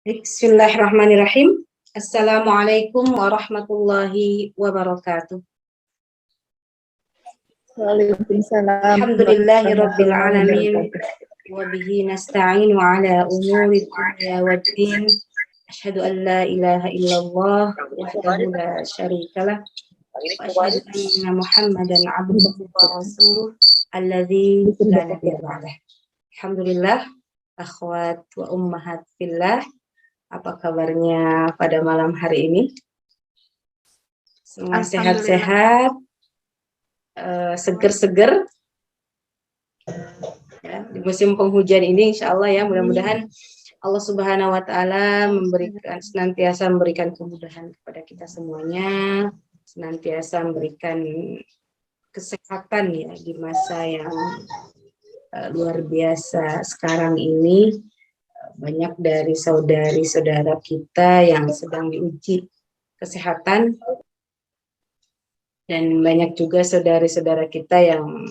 Bismillahirrahmanirrahim. Assalamualaikum warahmatullahi wabarakatuh. Waalaikumsalam Alhamdulillahirabbil warahmatullahi alamin wabarakatuh. wa bihi nasta'inu ala umuri dunya waddin. Asyhadu an la ilaha illallah wahdahu la syarikalah wa asyhadu anna Muhammadan abduhu wa rasuluh alladzi la nabiyya ba'dah. Alhamdulillah, akhwat wa ummahat fillah. Apa kabarnya pada malam hari ini? Semua sehat-sehat, seger-seger. Ya, di musim penghujan ini insya Allah ya, mudah-mudahan Allah Subhanahu wa Ta'ala senantiasa memberikan kemudahan kepada kita semuanya, senantiasa memberikan kesehatan ya di masa yang luar biasa sekarang ini. Banyak dari saudari-saudara kita yang sedang diuji kesehatan, dan banyak juga saudari-saudara kita yang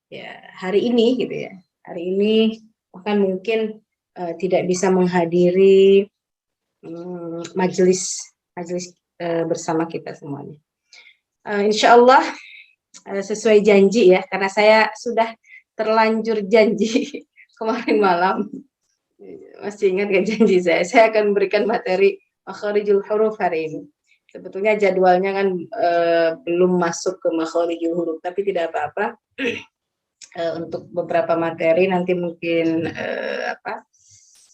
ya hari ini gitu ya, hari ini bahkan mungkin tidak bisa menghadiri majelis bersama kita semuanya. Insya Allah sesuai janji ya, karena saya sudah terlanjur janji kemarin malam. Masih ingat gak janji saya akan memberikan materi makharijul huruf hari ini. Sebetulnya jadwalnya kan belum masuk ke makharijul huruf, tapi tidak apa-apa. Untuk beberapa materi nanti mungkin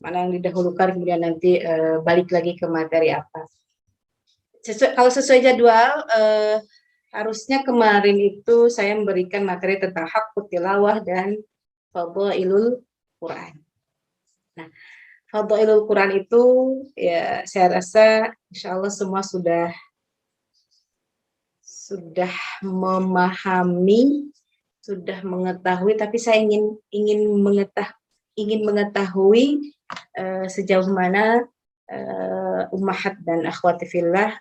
mana yang didahulukan, kemudian nanti balik lagi ke materi apa. Kalau sesuai jadwal, harusnya kemarin itu saya memberikan materi tentang haqqut tilawah dan fadhailul Quran. Nah, fadhailul Quran itu ya saya rasa insya Allah semua sudah memahami, sudah mengetahui, tapi saya ingin mengetahui sejauh mana ummahat dan akhwati fillah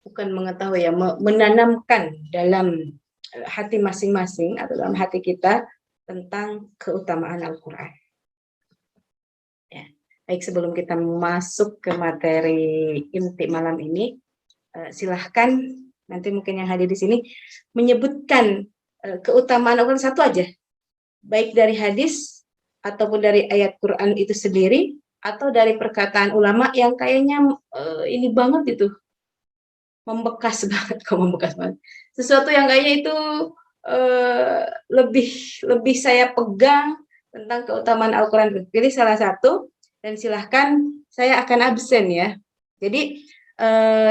bukan mengetahui ya, menanamkan dalam hati masing-masing atau dalam hati kita tentang keutamaan Al-Quran. Ya. Baik, sebelum kita masuk ke materi inti malam ini, silahkan nanti mungkin yang hadir di sini menyebutkan keutamaan Al-Quran satu aja, baik dari hadis ataupun dari ayat Quran itu sendiri, atau dari perkataan ulama yang kayaknya ini banget itu, membekas banget, sesuatu yang kayaknya itu lebih saya pegang tentang keutamaan Al-Quran. Pilih salah satu dan silahkan, saya akan absen ya. Jadi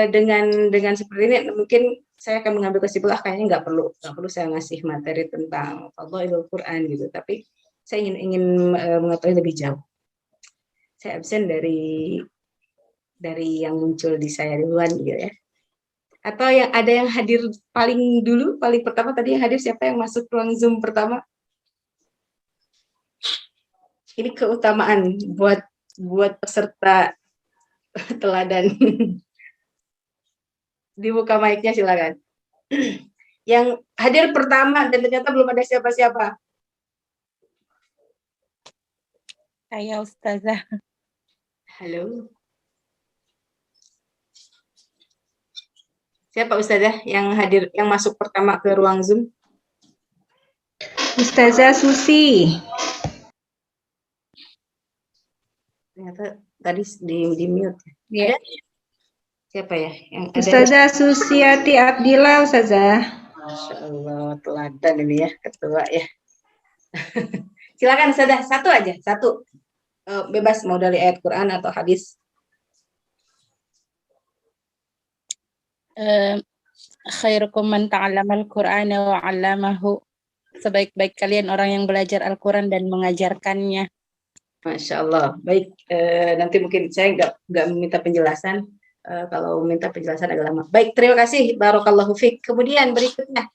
dengan seperti ini mungkin saya akan mengambil kesimpulan kayaknya nggak perlu saya ngasih materi tentang fadhailul Quran gitu, tapi saya ingin mengetahui lebih jauh. Saya absen dari yang muncul di saya duluan gitu ya. Atau yang ada yang hadir paling pertama tadi yang hadir, siapa yang masuk ruang Zoom pertama? Ini keutamaan buat peserta teladan. Dibuka mic-nya silakan. Yang hadir pertama dan ternyata belum ada siapa-siapa. Saya Ustazah. Halo. Siapa Ustazah yang hadir, yang masuk pertama ke ruang Zoom? Ustazah Susi. Ternyata tadi di mute. Ya. Siapa ya? Yang ada? Ustazah Susiati Abdillah, Ustazah. Masya Allah, teladan ini ya, ketua ya. Silakan Ustazah, satu aja, satu. Bebas mau dari ayat Quran atau hadis. Khairukum man ta'allama al-Qur'ana wa 'allamahu. Sebaik-baik kalian orang yang belajar Al-Quran dan mengajarkannya. Masya Allah. Baik, nanti mungkin saya nggak meminta penjelasan. Kalau minta penjelasan agak lama. Baik, terima kasih. Barakallahu fiik. Kemudian berikutnya.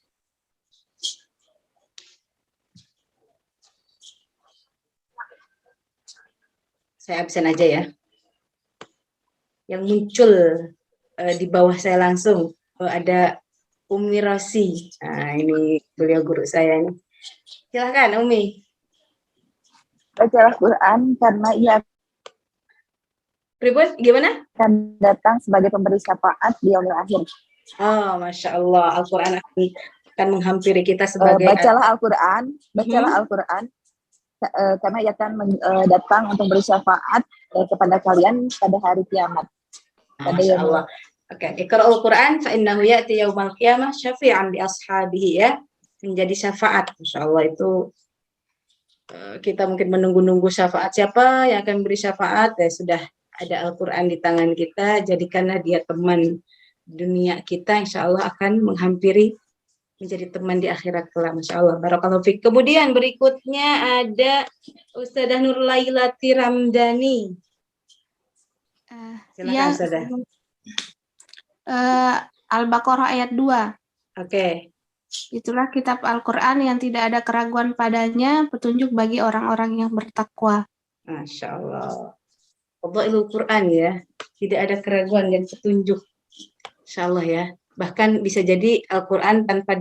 Saya absen aja ya. Yang muncul di bawah saya langsung ada Umi Rosi. Nah, ini beliau guru saya ini. Silahkan Umi. Bacalah Quran karena ia Ribut gimana? akan datang sebagai pemberi syafaat di yaumil akhir. Oh, Masya Allah, Al-Quran akan menghampiri kita sebagai Bacalah Al-Quran, Al-Quran karena ia akan datang untuk beri syafaat kepada kalian pada hari kiamat. Masya Allah. Oke, Iqra'ul Quran fa innahu ya'ti yaumal qiyamah syafi'an li ashabihi ya. Menjadi syafaat. Masya Allah itu kita mungkin menunggu-nunggu syafaat siapa yang akan beri syafaat, ya sudah ada Al-Quran di tangan kita, jadikanlah dia teman dunia kita, insya Allah akan menghampiri menjadi teman di akhirat kelak. Masya Allah, barakallahu fiik. Kemudian berikutnya ada Ustadzah Nurlailati Ramdhani. Silakan Ustadzah. Al-Baqarah ayat 2. Oke. Itulah kitab Al-Quran yang tidak ada keraguan padanya, petunjuk bagi orang-orang yang bertakwa. Masya Allah. Fadhailul Quran ya, tidak ada keraguan dan petunjuk. Insya Allah ya. Bahkan bisa jadi Al-Quran tanpa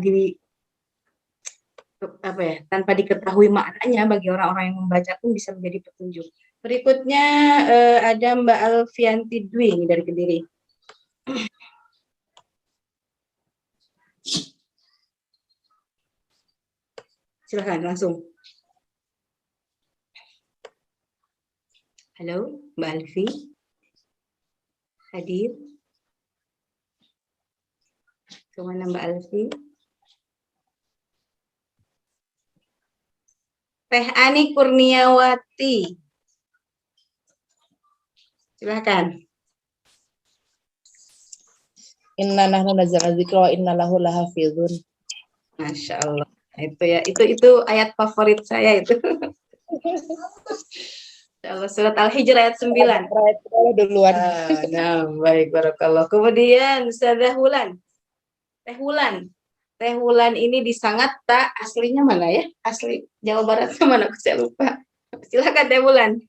diketahui maknanya bagi orang-orang yang membaca pun bisa menjadi petunjuk. Berikutnya ada Mbak Alfianti Dwi dari Kediri. Silakan langsung. Halo, Mbak Alfi. Hadir. Kemana Mbak Alfi? Teh Ani Kurniawati. Silakan. Inna nahnu nazzalna dzikra wa inna lahu lahafizun. Masya Allah. Itu ayat favorit saya itu. Allah, surat Al-Hijr ayat 9. Duluan. Nah, baik, barakallah. Kemudian Ustadzah Hulan. Teh Hulan ini di Sangatta, aslinya mana ya? Asli Jawa Barat mana? Saya lupa. Silakan Teh Hulan.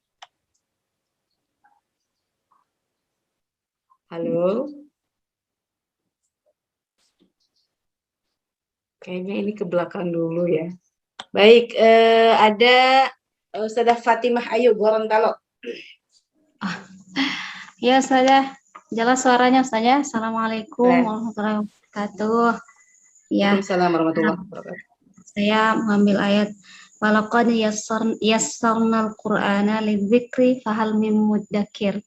Halo. Kayaknya ini ke belakang dulu ya. Baik, ada Ustadzah Fatimah Ayu Gorontalo. Ya, Ustazah. Jelas suaranya, Ustazah. Assalamualaikum warahmatullahi wabarakatuh. Ya. Waalaikumsalam warahmatullahi wabarakatuh. Saya mengambil ayat walaqad yassarnal Qur'ana lidzikri fahal mim mudzakir.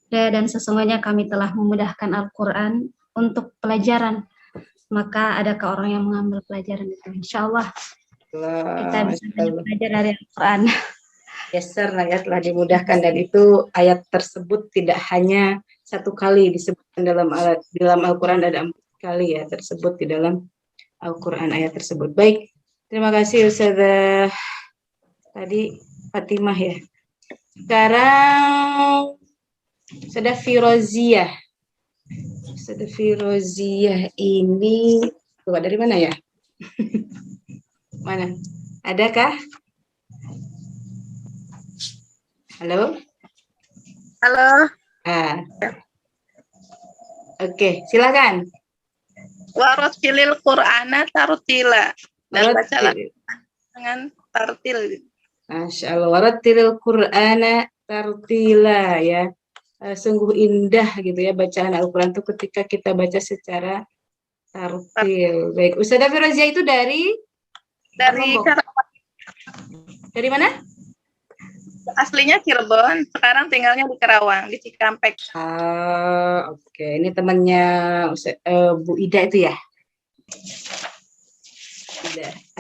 Dan sesungguhnya kami telah memudahkan Al-Qur'an untuk pelajaran. Maka adakah orang yang mengambil pelajaran itu? Insyaallah kita bisa belajar dari Al-Quran. Yassar ya, telah dimudahkan, dan itu ayat tersebut tidak hanya satu kali disebutkan dalam Al-Quran, ada 4 kali ya tersebut di dalam Al-Quran ayat tersebut. Baik, terima kasih Ustazah tadi Fatimah ya. Sekarang Ustazah Firoziyah. Ustazah Firoziyah ini dari mana ya? Mana? Adakah? Halo? Halo. Oke, silakan. Warattilil Qur'ana tartila. Dan bacalah dengan tartil. Masya Allah. Warattilil Qur'ana tartila ya. Sungguh indah gitu ya bacaan Al-Quran itu ketika kita baca secara tartil. Baik, Ustazah Firoziyah itu dari Karawang. Dari mana? Aslinya Cirebon, sekarang tinggalnya di Karawang, di Cikampek. Oke. Ini temannya Bu Ida itu ya?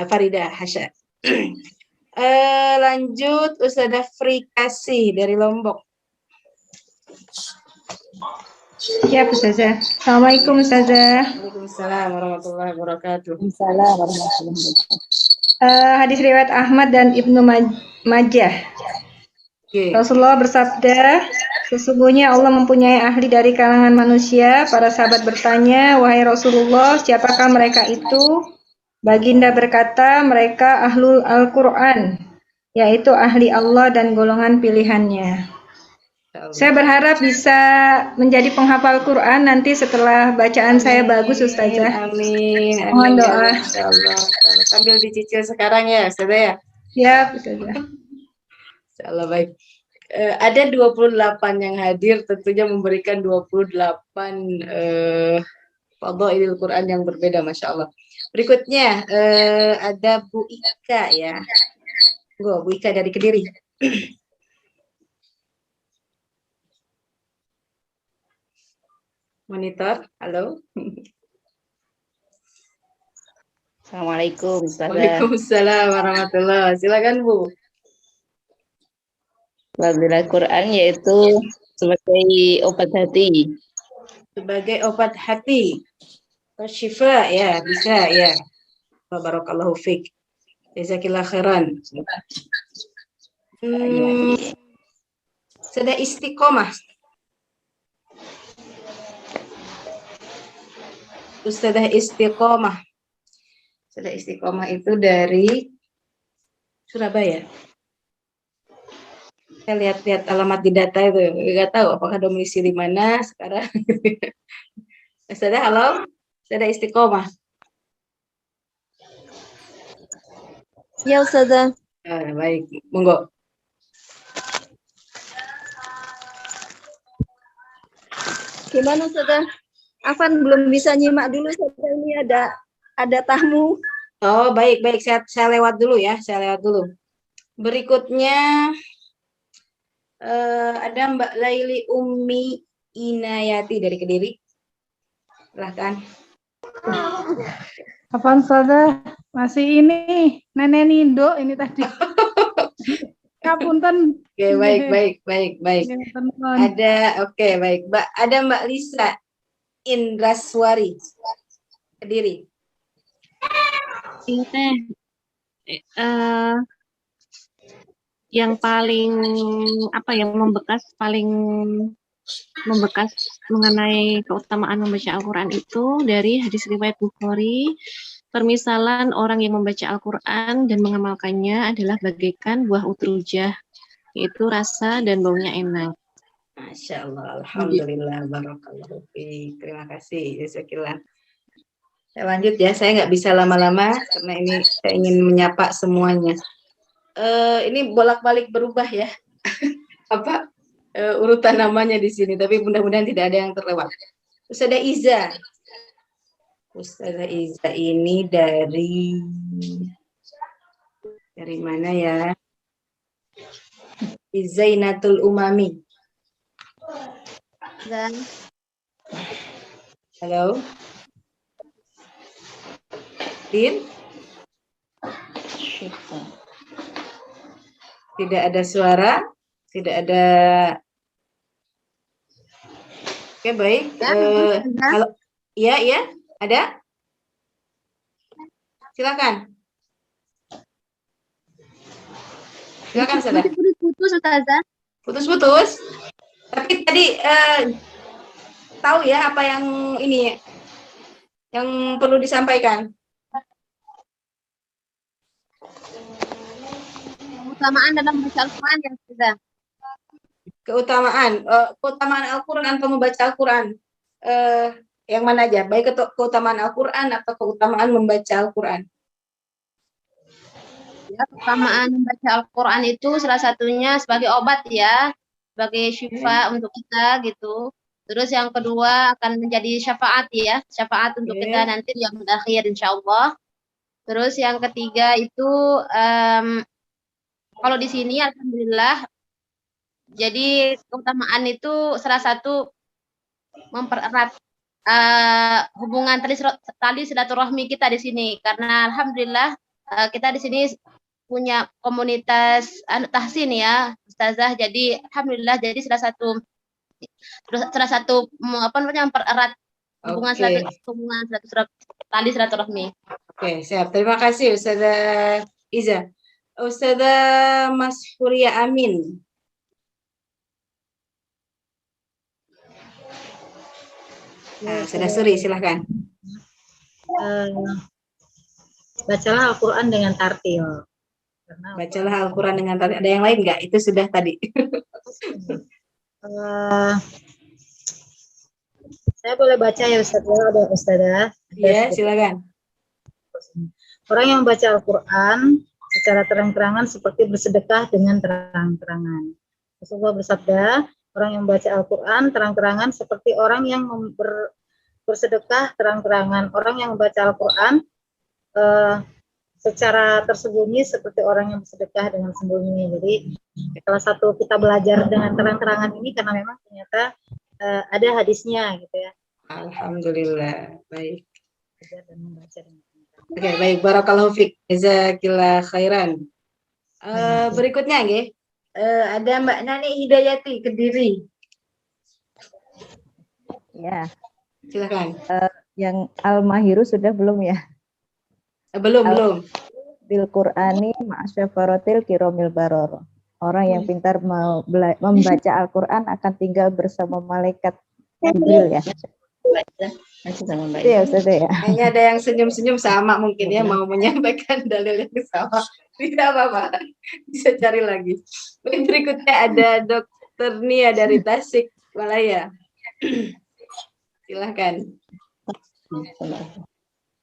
Farida Hasya. Lanjut Ustazah Frikasih dari Lombok. Ya, Ustazah. Assalamualaikum, Ustazah. Waalaikumsalam warahmatullahi wabarakatuh. Waalaikumsalam warahmatullahi wabarakatuh. Hadis riwayat Ahmad dan Ibnu Majah. Okay. Rasulullah bersabda, sesungguhnya Allah mempunyai ahli dari kalangan manusia. Para sahabat bertanya, wahai Rasulullah, siapakah mereka itu? Baginda berkata, mereka ahlul Al-Quran, yaitu ahli Allah dan golongan pilihannya. Saya berharap bisa menjadi penghafal Quran nanti setelah bacaan saya bagus, Ustazah. Amin. Mohon doa. Insyaallah. Sambil dicicil sekarang ya, Ustazah ya. Ya, Ustazah. Insyaallah baik. Ada 28 yang hadir, tentunya memberikan 28 fadhailul Quran yang berbeda, Masya Allah. Berikutnya ada Bu Ika ya. Bu Ika dari Kediri. Monitor, halo. Assalamualaikum Ustazah. Waalaikumsalam warahmatullahi wabarakatuh. Silakan Bu. Fadilul Quran yaitu sebagai obat hati. Sebagai obat hati. Syifa ya, bisa ya. Barakallahu fiik. Jazakillah khairan. Sudah istiqomah. Ustadzah istiqomah. Sudah istiqomah itu dari Surabaya. Saya lihat-lihat alamat di data itu, nggak tahu apakah domisili mana sekarang. Ustadzah, halo, sudah istiqomah. Ya Ustazah. Baik, monggo. Gimana Ustazah? Afan belum bisa nyimak dulu, Ustazah, ini ada tamu. Oh, baik. Saya lewat dulu ya, Berikutnya ada Mbak Laili Ummi Inayati dari Kediri. Silahkan. Apaan Ustazah? Masih ini Nenek Nindo ini tadi. Kapunten. Oke, baik. Ada Mbak Lisa Indraswari Kediri. Ini yang paling membekas mengenai keutamaan membaca Al-Quran itu dari hadis riwayat Bukhari. Permisalan orang yang membaca Al-Quran dan mengamalkannya adalah bagaikan buah utrujah, yaitu rasa dan baunya enak. Masya Allah, alhamdulillah, barakallahu fiik. Terima kasih, jazakillah. Saya lanjut ya, saya nggak bisa lama-lama karena ini saya ingin menyapa semuanya. Ini bolak-balik berubah ya, urutan namanya di sini, tapi mudah-mudahan tidak ada yang terlewat. Ustazah Iza ini dari mana ya? Zainatul Umami. Halo. Din? Tidak ada suara, tidak ada. Oke, baik. Halo. Iya, ada? Silakan. Ustazah. Putus, Ustazah. Putus. Tapi tadi tahu ya apa yang ini yang perlu disampaikan. Keutamaan dalam membaca Al-Quran ya, Ustazah. Keutamaan Al-Quran atau membaca Al-Quran. Yang mana aja? Baik keutamaan Al-Quran atau keutamaan membaca Al-Quran. Ya, keutamaan membaca Al-Quran itu salah satunya sebagai obat ya, sebagai syifa untuk kita gitu. Terus yang kedua akan menjadi syafaat ya, syafaat untuk kita nanti di yaumul akhir insyaallah. Terus yang ketiga itu kalau di sini alhamdulillah, jadi keutamaan itu salah satu mempererat hubungan tali silaturahmi kita di sini, karena alhamdulillah kita di sini punya komunitas tahsin ya Ustazah, jadi alhamdulillah jadi salah satu mempererat hubungan tali silaturahmi. Oke, siap. Terima kasih Ustazah Iza. Ustazah Mas Huria Amin. Sudah suri, silahkan. Bacalah Al-Quran dengan tartil. Bacalah Al-Quran dengan tartil. Ada yang lain nggak? Itu sudah tadi. Saya boleh baca ya Ustazah? Iya, silakan. Orang yang membaca Al-Quran secara terang-terangan seperti bersedekah dengan terang-terangan. Rasulullah bersabda, orang yang membaca Al-Quran terang-terangan seperti orang yang bersedekah terang-terangan. Orang yang membaca Al-Quran secara tersembunyi seperti orang yang bersedekah dengan sembunyi. Jadi salah satu kita belajar dengan terang-terangan ini karena memang ternyata ada hadisnya gitu ya. Alhamdulillah, baik. Belajar dan membaca dengan Oke, baik. Barakallahu fiik. Jazakillah khairan. Berikutnya, nggih. Ada Mbak Nani Hidayati, Kediri. Ya, Silakan. yang Al-Mahiru sudah belum ya? Belum. Bil Qur'ani ma'asyafaratil kiromil baroro. Orang yang pintar membaca Al-Quran akan tinggal bersama malaikat Jibril ya. Iya, Ustaz ya. Kayaknya ada yang senyum-senyum sama mungkin ya, mau menyampaikan dalil yang sama. Tidak apa-apa, bisa cari lagi. Berikutnya ada Dokter Nia dari Tasik Malaya. Silahkan.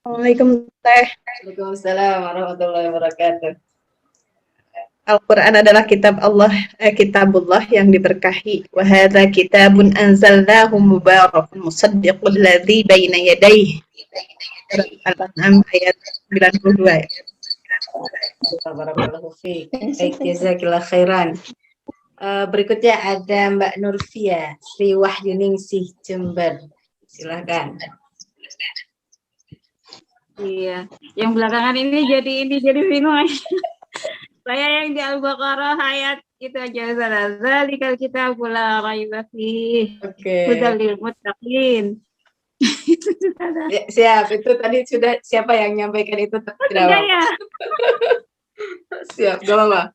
Assalamualaikum Teh. Waalaikumsalam warahmatullahi wabarakatuh. Al-Quran adalah kitab Allah, kitabullah yang diberkahi. Wa hadza kitabun anzalnahu mubarakun musaddiqul ladzi baina yadayhi. Al-An'am ayat 92. Barakallahu fiik. Baik, jazakillah khairan. Berikutnya ada Mbak Nurfia, Sri Wahyuningsih Jember. Silakan. Iya, yang belakangan ini jadi bingung. Saya yang di Al-Baqarah ayat itu aja salah. Zalikal kitabul la raiba fihi. Oke. Hudal lil muttaqin. Ya, siap, itu tadi sudah siapa yang menyampaikan itu? Tidak apa-apa. Siap, gak apa-apa.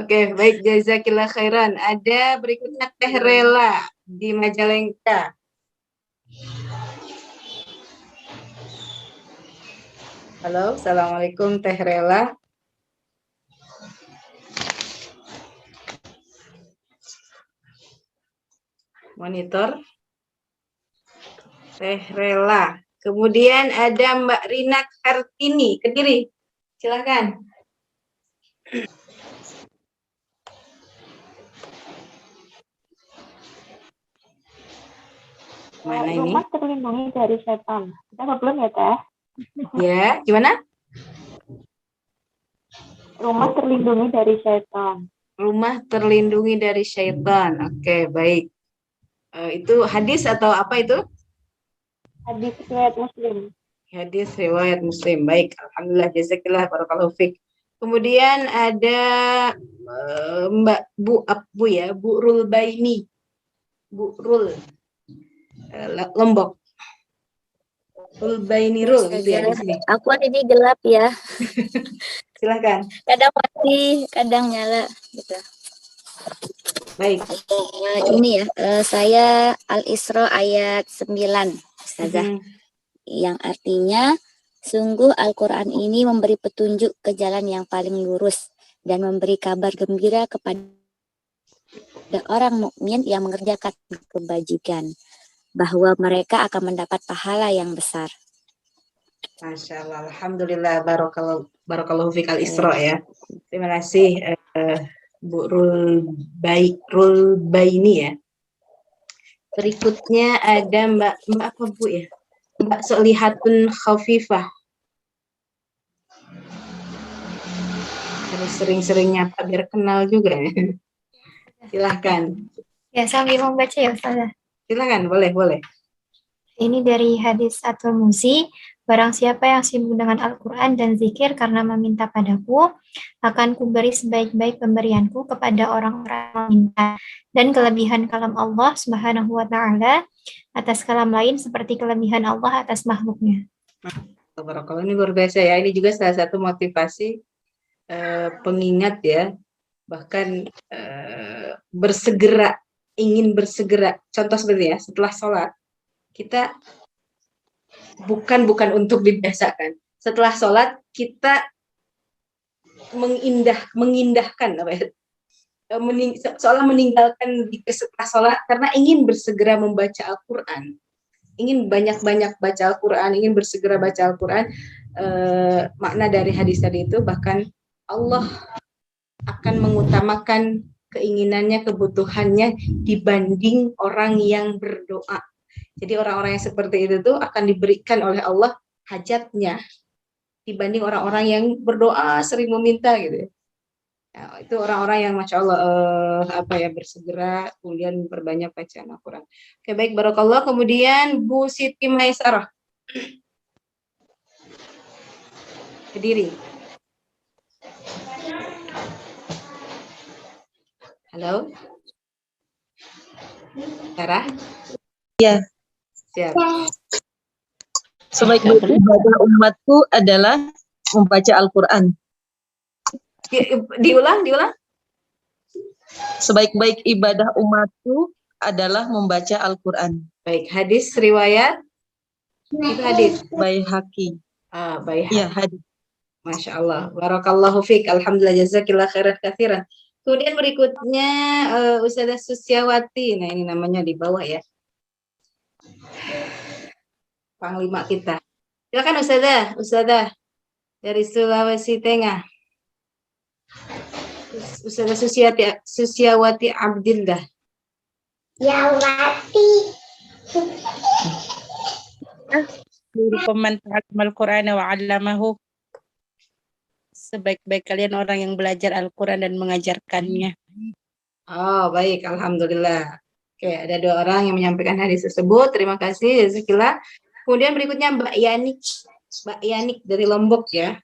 Oke, baik, jazakillah khairan. Ada berikutnya Teh Rela di Majalengka. Halo, assalamualaikum Teh Rela. Monitor. Teh Rela. Kemudian ada Mbak Rina Kartini, Kediri. Silakan. Mana ini? Rumah terlindungi dari setan. Kita belum ya, Teh? Ya, gimana? Rumah terlindungi dari setan. Rumah terlindungi dari syaitan. Oke, baik. Itu hadis atau apa itu? Hadis riwayat Muslim. Hadis riwayat Muslim. Baik, alhamdulillah, jazakillah, barakallahu fiik. Kemudian ada Mbak Bu ya, Bu Rul Baini. Bu Rul Lombok. Rul Baini Rul gitu ya di sini. Aku ini gelap ya. Silahkan. Kadang mati, kadang nyala gitu. Baik. Ini ya, saya Al-Isra ayat 9, Ustazah. Yang artinya, sungguh Al-Quran ini memberi petunjuk ke jalan yang paling lurus dan memberi kabar gembira kepada orang mukmin yang mengerjakan kebajikan, bahwa mereka akan mendapat pahala yang besar. Masya Allah, alhamdulillah, barakallahu fiik Al-Isra ya. Terima kasih Bu Rul Baini ya. Berikutnya ada Mbak apa Bu ya? Mbak Solihatun Khafifah. Harus sering-sering nyapa biar kenal juga ya. Silahkan. Ya, sambil membaca ya Ustazah. Silahkan, boleh. Ini dari hadis At-Tirmidzi, barang siapa yang sibuk dengan Al-Quran dan zikir karena meminta padaku, akan kuberi sebaik-baik pemberianku kepada orang-orang yang meminta. Dan kelebihan kalam Allah Subhanahu wa Ta'ala atas kalam lain seperti kelebihan Allah atas makhluknya. Barakallah, ini luar biasa ya. Ini juga salah satu motivasi pengingat ya. Bahkan ingin bersegera. Contoh seperti ya, setelah sholat kita bukan untuk dibiasakan. Setelah sholat kita mengindahkan apa ya? Seolah meninggalkan setelah sholat karena ingin bersegera membaca Al-Quran, ingin banyak-banyak baca Al-Quran, ingin bersegera baca Al-Quran. Makna dari hadis tadi itu bahkan Allah akan mengutamakan keinginannya, kebutuhannya dibanding orang yang berdoa. Jadi orang-orang yang seperti itu tuh akan diberikan oleh Allah hajatnya dibanding orang-orang yang berdoa sering meminta gitu. Ya, itu orang-orang yang masya Allah bersegera kemudian berbanyak bacaan Al-Quran. Oke, baik, barakallah. Kemudian Bu Siti Maisarah, berdiri. Halo, Sarah. Ya. Siap. Sebaik-baik ibadah umatku adalah membaca Al-Quran. Diulang. Sebaik-baik ibadah umatku adalah membaca Al-Quran. Baik, hadis riwayat itu hadis Baihaqi. Baihaqi. Ya, hadis. Masya Allah. Barakallahu fiik. Alhamdulillah, jazakillah khairan katsiran. Kemudian berikutnya Ustazah Susiawati. Nah, ini namanya di bawah ya. Panglima kita. Silakan Ustazah dari Sulawesi Tengah. Ustazah Susiawati Abdillah. Yawati. Man ta'allama al-Qur'ana wa 'allamahu. Sebaik-baik kalian orang yang belajar Al-Quran dan mengajarkannya. Oh, baik, alhamdulillah. Oke, ada 2 orang yang menyampaikan hadis tersebut. Terima kasih, jazakallah. Kemudian berikutnya Mbak Yanik dari Lombok ya.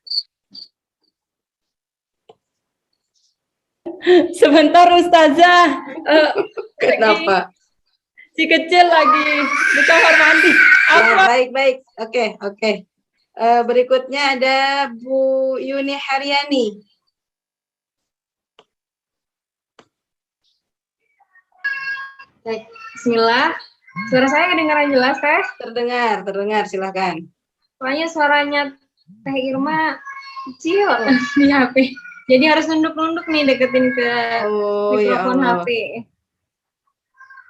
Sebentar Ustazah. Kenapa? Si kecil lagi di kamar mandi. Baik. Oke. Berikutnya ada Bu Yuni Haryani. Baik, bismillah. Suara saya kedengaran jelas, Teh? Terdengar, silakan. Soalnya suaranya Teh Irma kecil di HP. Jadi harus nunduk-nunduk nih deketin ke mikrofon ya HP.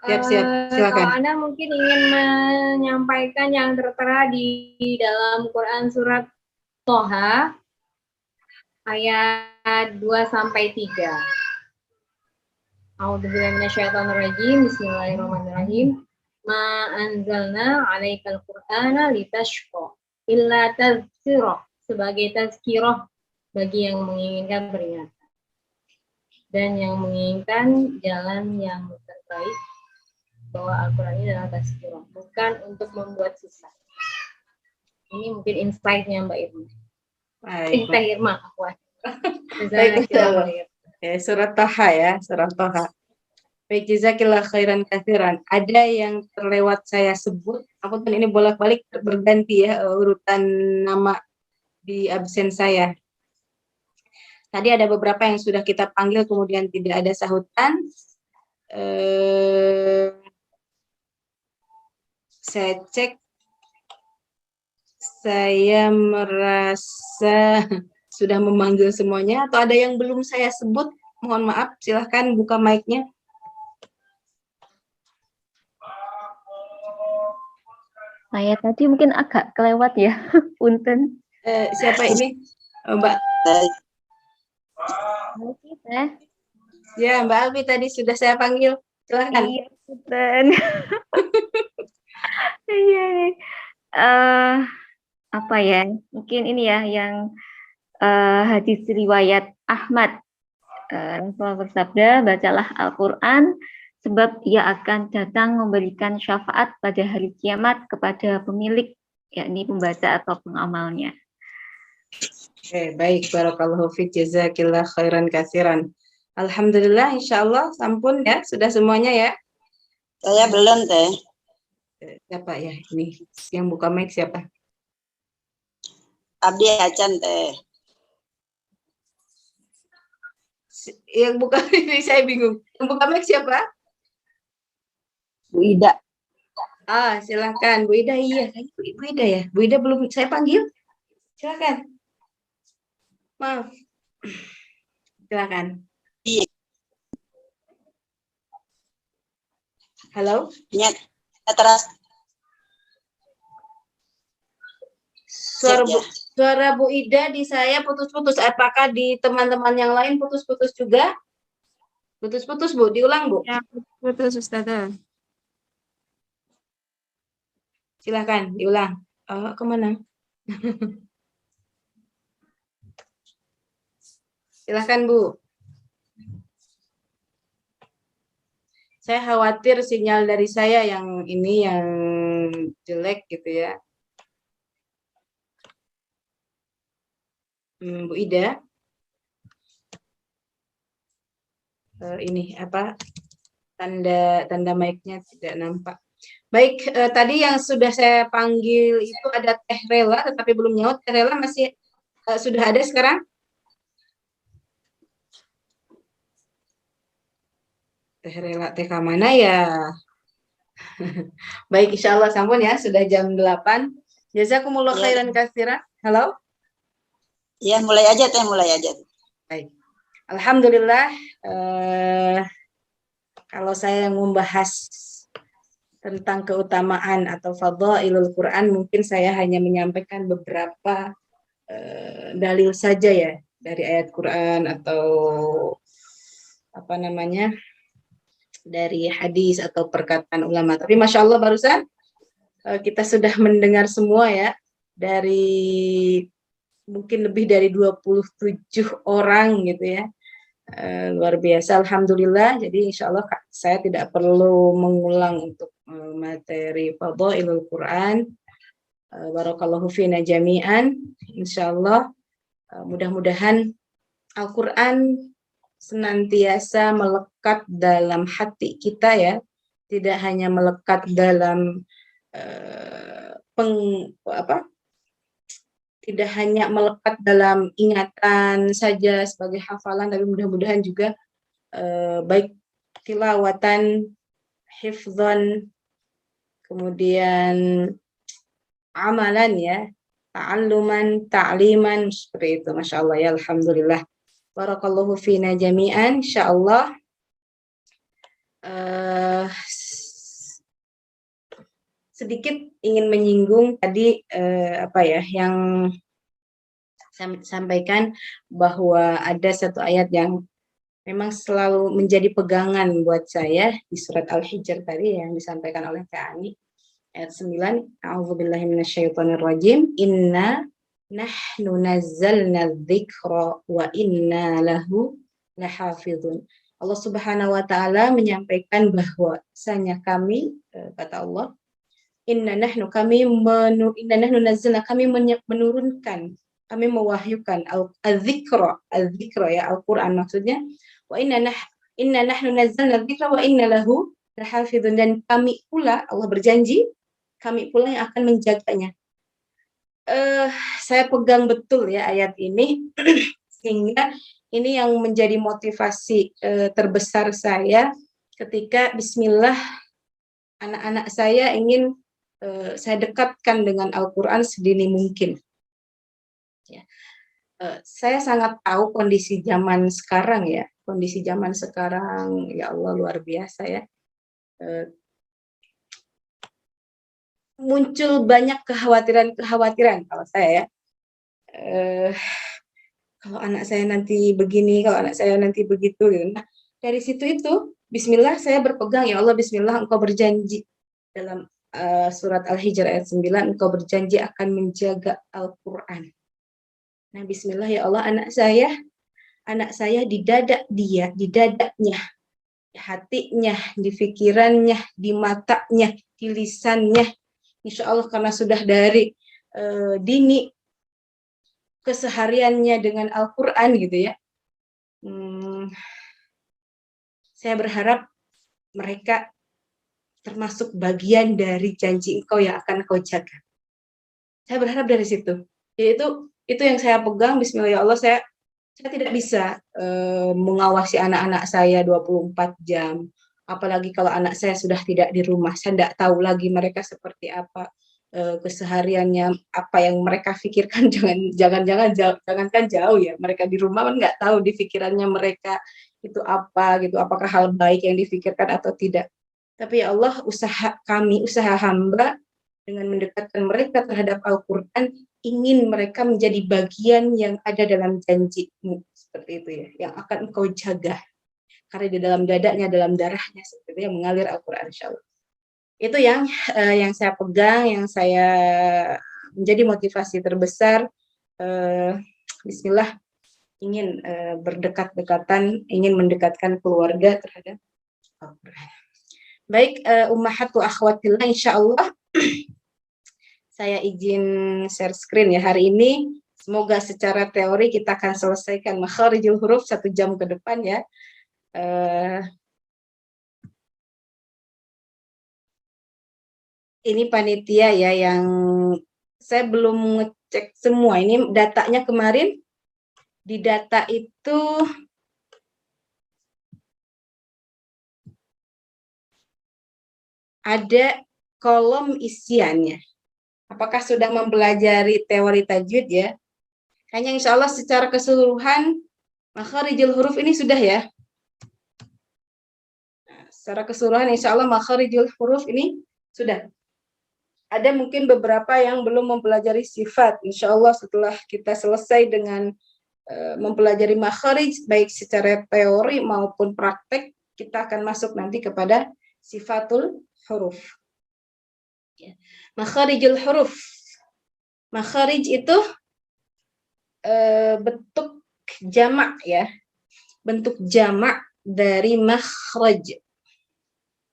Siap, silakan. Kalau Anda mungkin ingin menyampaikan yang tertera di dalam Quran surat Toha ayat 2-3. A'udzubillahi minasyaitonirrajim. Bismillahirrahmanirrahim. Ma anzalna 'alaikal Qur'ana litashqa illa tazkirah, sebagai tazkirah bagi yang menginginkan peringatan dan yang menginginkan jalan yang terbaik, bahwa Al-Quran ini adalah tazkirah, bukan untuk membuat susah. Ini mungkin insight-nya Mbak Irma. Baik. Teh Irma. Baik, surat Toha ya, surat Toha. Baik, jazakillah khairan katsiran. Ada yang terlewat saya sebut, aku kan ini bolak-balik berganti ya urutan nama di absen saya. Tadi ada beberapa yang sudah kita panggil kemudian tidak ada sahutan. Saya cek, saya merasa sudah memanggil semuanya, atau ada yang belum saya sebut, mohon maaf, silahkan buka mic-nya. Saya tadi mungkin agak kelewat ya, punten. Siapa ini? Mbak? Ya, Mbak Albi tadi sudah saya panggil, silahkan. Iya, punten. Iya nih. Apa ya? Mungkin ini ya yang hadis riwayat Ahmad. Rasulullah bersabda, bacalah Al-Quran sebab ia akan datang memberikan syafaat pada hari kiamat kepada pemilik, yakni pembaca atau pengamalnya. Oke, baik, barakallahu fiik, jazakillah khairan katsiran. Alhamdulillah, insyaallah sampun ya, sudah semuanya ya. Saya belum, Teh. Siapa ya ini yang buka mic, siapa? Abdi Acan, Teh. Yang buka ini saya bingung. Yang buka mic siapa? Bu Ida. Silakan Bu Ida. Iya, Bu Ida ya. Bu Ida belum saya panggil. Silakan. Maaf. Silakan. Iya. Halo? Terus. Suara Bu Ida di saya putus-putus. Apakah di teman-teman yang lain putus-putus juga? Putus-putus, Bu. Diulang, Bu. Ya, putus Ustazah. Silakan, diulang. Kemana? Silakan, Bu. Saya khawatir sinyal dari saya yang ini yang jelek gitu ya. Bu Ida. Ini apa? Tanda mic-nya tidak nampak. Baik, tadi yang sudah saya panggil itu ada Teh Rela, tetapi belum nyaut. Teh Rela masih sudah ada sekarang? Teh Rela, teh mana ya? Baik, insya Allah sampun ya, sudah jam 8. Jazakumullah khairan katsiran. Halo? Iya, mulai aja Teh, mulai aja. Baik. Alhamdulillah, kalau saya membahas tentang keutamaan atau fadhailul Quran, mungkin saya hanya menyampaikan beberapa dalil saja ya, dari ayat Quran atau apa namanya, dari hadis atau perkataan ulama. Tapi Masya Allah barusan kita sudah mendengar semua ya, dari mungkin lebih dari 27 orang gitu ya. Luar biasa, Alhamdulillah. Jadi insya Allah saya tidak perlu mengulang untuk materi fadhailul Quran. Barakallahu fina jami'an. Insya Allah mudah-mudahan Al-Quran senantiasa melekat dalam hati kita ya, tidak hanya melekat dalam tidak hanya melekat dalam ingatan saja sebagai hafalan, tapi mudah-mudahan juga baik tilawatan, hifdzan, kemudian amalan ya, ta'alluman, ta'liman, seperti itu. Masya Allah ya, Alhamdulillah. Barakallahu fina jami'an, insyaallah. Sedikit ingin menyinggung tadi yang saya sampaikan, bahwa ada satu ayat yang memang selalu menjadi pegangan buat saya di surat Al-Hijr tadi yang disampaikan oleh Kak Ani, ayat 9, A'udzubillahi minasyaitonirrajim, inna nahnu nazzalna dzikra wa inna lahu lahafizun. Allah Subhanahu wa taala menyampaikan bahwa sanya kami, kata Allah, inna nahnu nazzalna, kami menurunkan, kami mewahyukan al-dzikra ya, Al-Qur'an maksudnya, wa inna nahnu nazzalna dzikra wa inna lahu lahafizun, dan kami pula, Allah berjanji, kami pula yang akan menjaganya. Saya pegang betul ya ayat ini, sehingga ini yang menjadi motivasi terbesar saya ketika bismillah anak-anak saya ingin saya dekatkan dengan Al-Quran sedini mungkin. Ya. Saya sangat tahu kondisi zaman sekarang ya, kondisi zaman sekarang ya Allah luar biasa ya. Muncul banyak kekhawatiran kalau saya ya. Kalau anak saya nanti begini, kalau anak saya nanti begitu gitu. Nah, dari situ itu bismillah saya berpegang, ya Allah bismillah engkau berjanji dalam surat Al-Hijr ayat 9, engkau berjanji akan menjaga Al-Quran. Nah, bismillah ya Allah, anak saya di dada dia, di dadanya, di hatinya, di pikirannya, di matanya, di lisannya. Insya Allah karena sudah dari dini kesehariannya dengan Al-Quran gitu ya. Saya berharap mereka termasuk bagian dari janji engkau yang akan kau jaga. Saya berharap dari situ. Jadi itu yang saya pegang, bismillah ya Allah, saya tidak bisa mengawasi anak-anak saya 24 jam. Apalagi kalau anak saya sudah tidak di rumah, saya tidak tahu lagi mereka seperti apa kesehariannya, apa yang mereka pikirkan. Jangankan jauh ya, mereka di rumah kan nggak tahu di pikirannya mereka itu apa gitu, apakah hal baik yang difikirkan atau tidak. Tapi ya Allah, usaha hamba dengan mendekatkan mereka terhadap Al-Quran, ingin mereka menjadi bagian yang ada dalam janjimu, seperti itu ya, yang akan engkau jaga. Karena di dalam dadanya, dalam darahnya, seperti itu yang mengalir Al-Quran, insyaAllah. Itu yang saya pegang, yang saya menjadi motivasi terbesar. Bismillah, ingin berdekat-dekatan, ingin mendekatkan keluarga terhadap Al-Quran. Baik, ummahatu akhwatillah, insyaallah saya izin share screen ya hari ini. Semoga secara teori kita akan selesaikan makharijul huruf 1 jam ke depan ya. Ini panitia ya, yang saya belum ngecek semua. Ini datanya kemarin, di data itu ada kolom isiannya. Apakah sudah mempelajari teori tajwid ya? Hanya insya Allah secara keseluruhan makharijul huruf ini sudah ya. Nah, secara keseluruhan insya Allah makharijul huruf ini sudah. Ada mungkin beberapa yang belum mempelajari sifat. Insya Allah setelah kita selesai dengan mempelajari makharij, baik secara teori maupun praktek, kita akan masuk nanti kepada sifatul huruf. Ya. Makharijul huruf. Makharij itu bentuk jamak ya. Bentuk jamak dari makhraj.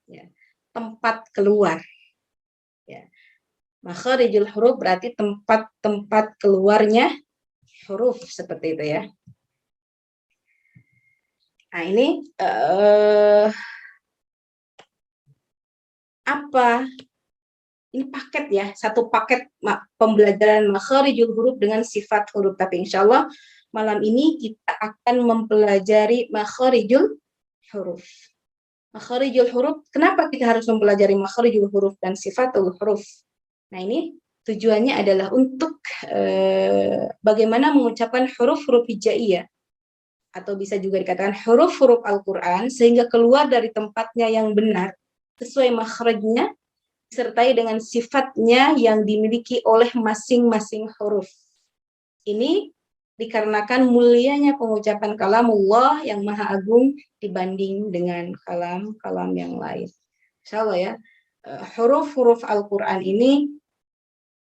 Ya. Tempat keluar. Ya. Makharijul huruf berarti tempat-tempat keluarnya huruf, seperti itu ya. Nah, ini apa? Ini paket ya, satu paket pembelajaran makharijul huruf dengan sifat huruf. Tapi insya Allah malam ini kita akan mempelajari makharijul huruf. Makharijul huruf, kenapa kita harus mempelajari makharijul huruf dan sifatul huruf? Nah, ini tujuannya adalah untuk bagaimana mengucapkan huruf-huruf hijaiyah, atau bisa juga dikatakan huruf-huruf Al-Quran, sehingga keluar dari tempatnya yang benar, sesuai makhrajnya, disertai dengan sifatnya yang dimiliki oleh masing-masing huruf. Ini dikarenakan mulianya pengucapan kalamullah yang maha agung dibanding dengan kalam-kalam yang lain. Insya Allah ya, huruf-huruf Al-Quran ini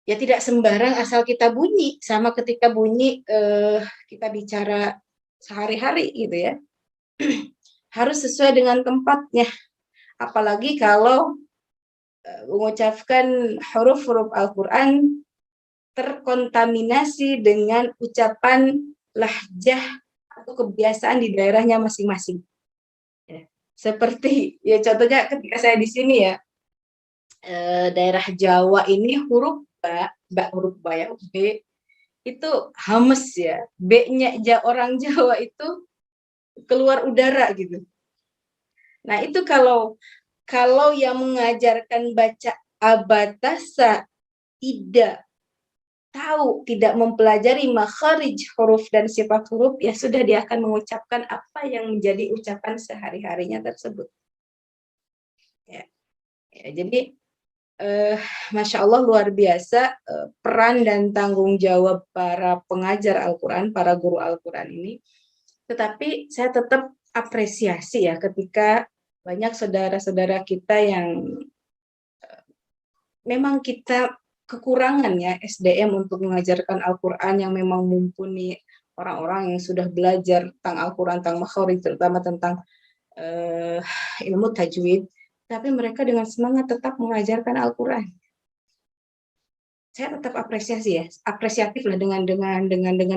ya tidak sembarang asal kita bunyi, sama ketika bunyi kita bicara sehari-hari gitu ya. Harus sesuai dengan tempatnya. Apalagi kalau mengucapkan huruf-huruf Al-Quran terkontaminasi dengan ucapan lahjah atau kebiasaan di daerahnya masing-masing. Ya. Seperti, ya contohnya ketika saya di sini ya, daerah Jawa ini huruf huruf ba ya, B itu hames ya, B-nya orang Jawa itu keluar udara gitu. Nah itu kalau yang mengajarkan baca abatasa tidak tahu, tidak mempelajari makharij huruf dan sifat huruf, ya sudah dia akan mengucapkan apa yang menjadi ucapan sehari-harinya tersebut. Ya, jadi Masya Allah luar biasa peran dan tanggung jawab para pengajar Al-Quran, para guru Al-Quran ini. Tetapi saya tetap apresiasi ya ketika banyak saudara-saudara kita yang memang kita kekurangan ya SDM untuk mengajarkan Al-Quran yang memang mumpuni, orang-orang yang sudah belajar tentang Al-Quran, tentang makharij, terutama tentang ilmu tajwid, tapi mereka dengan semangat tetap mengajarkan Al-Quran. Saya tetap apresiasi ya, apresiatif lah dengan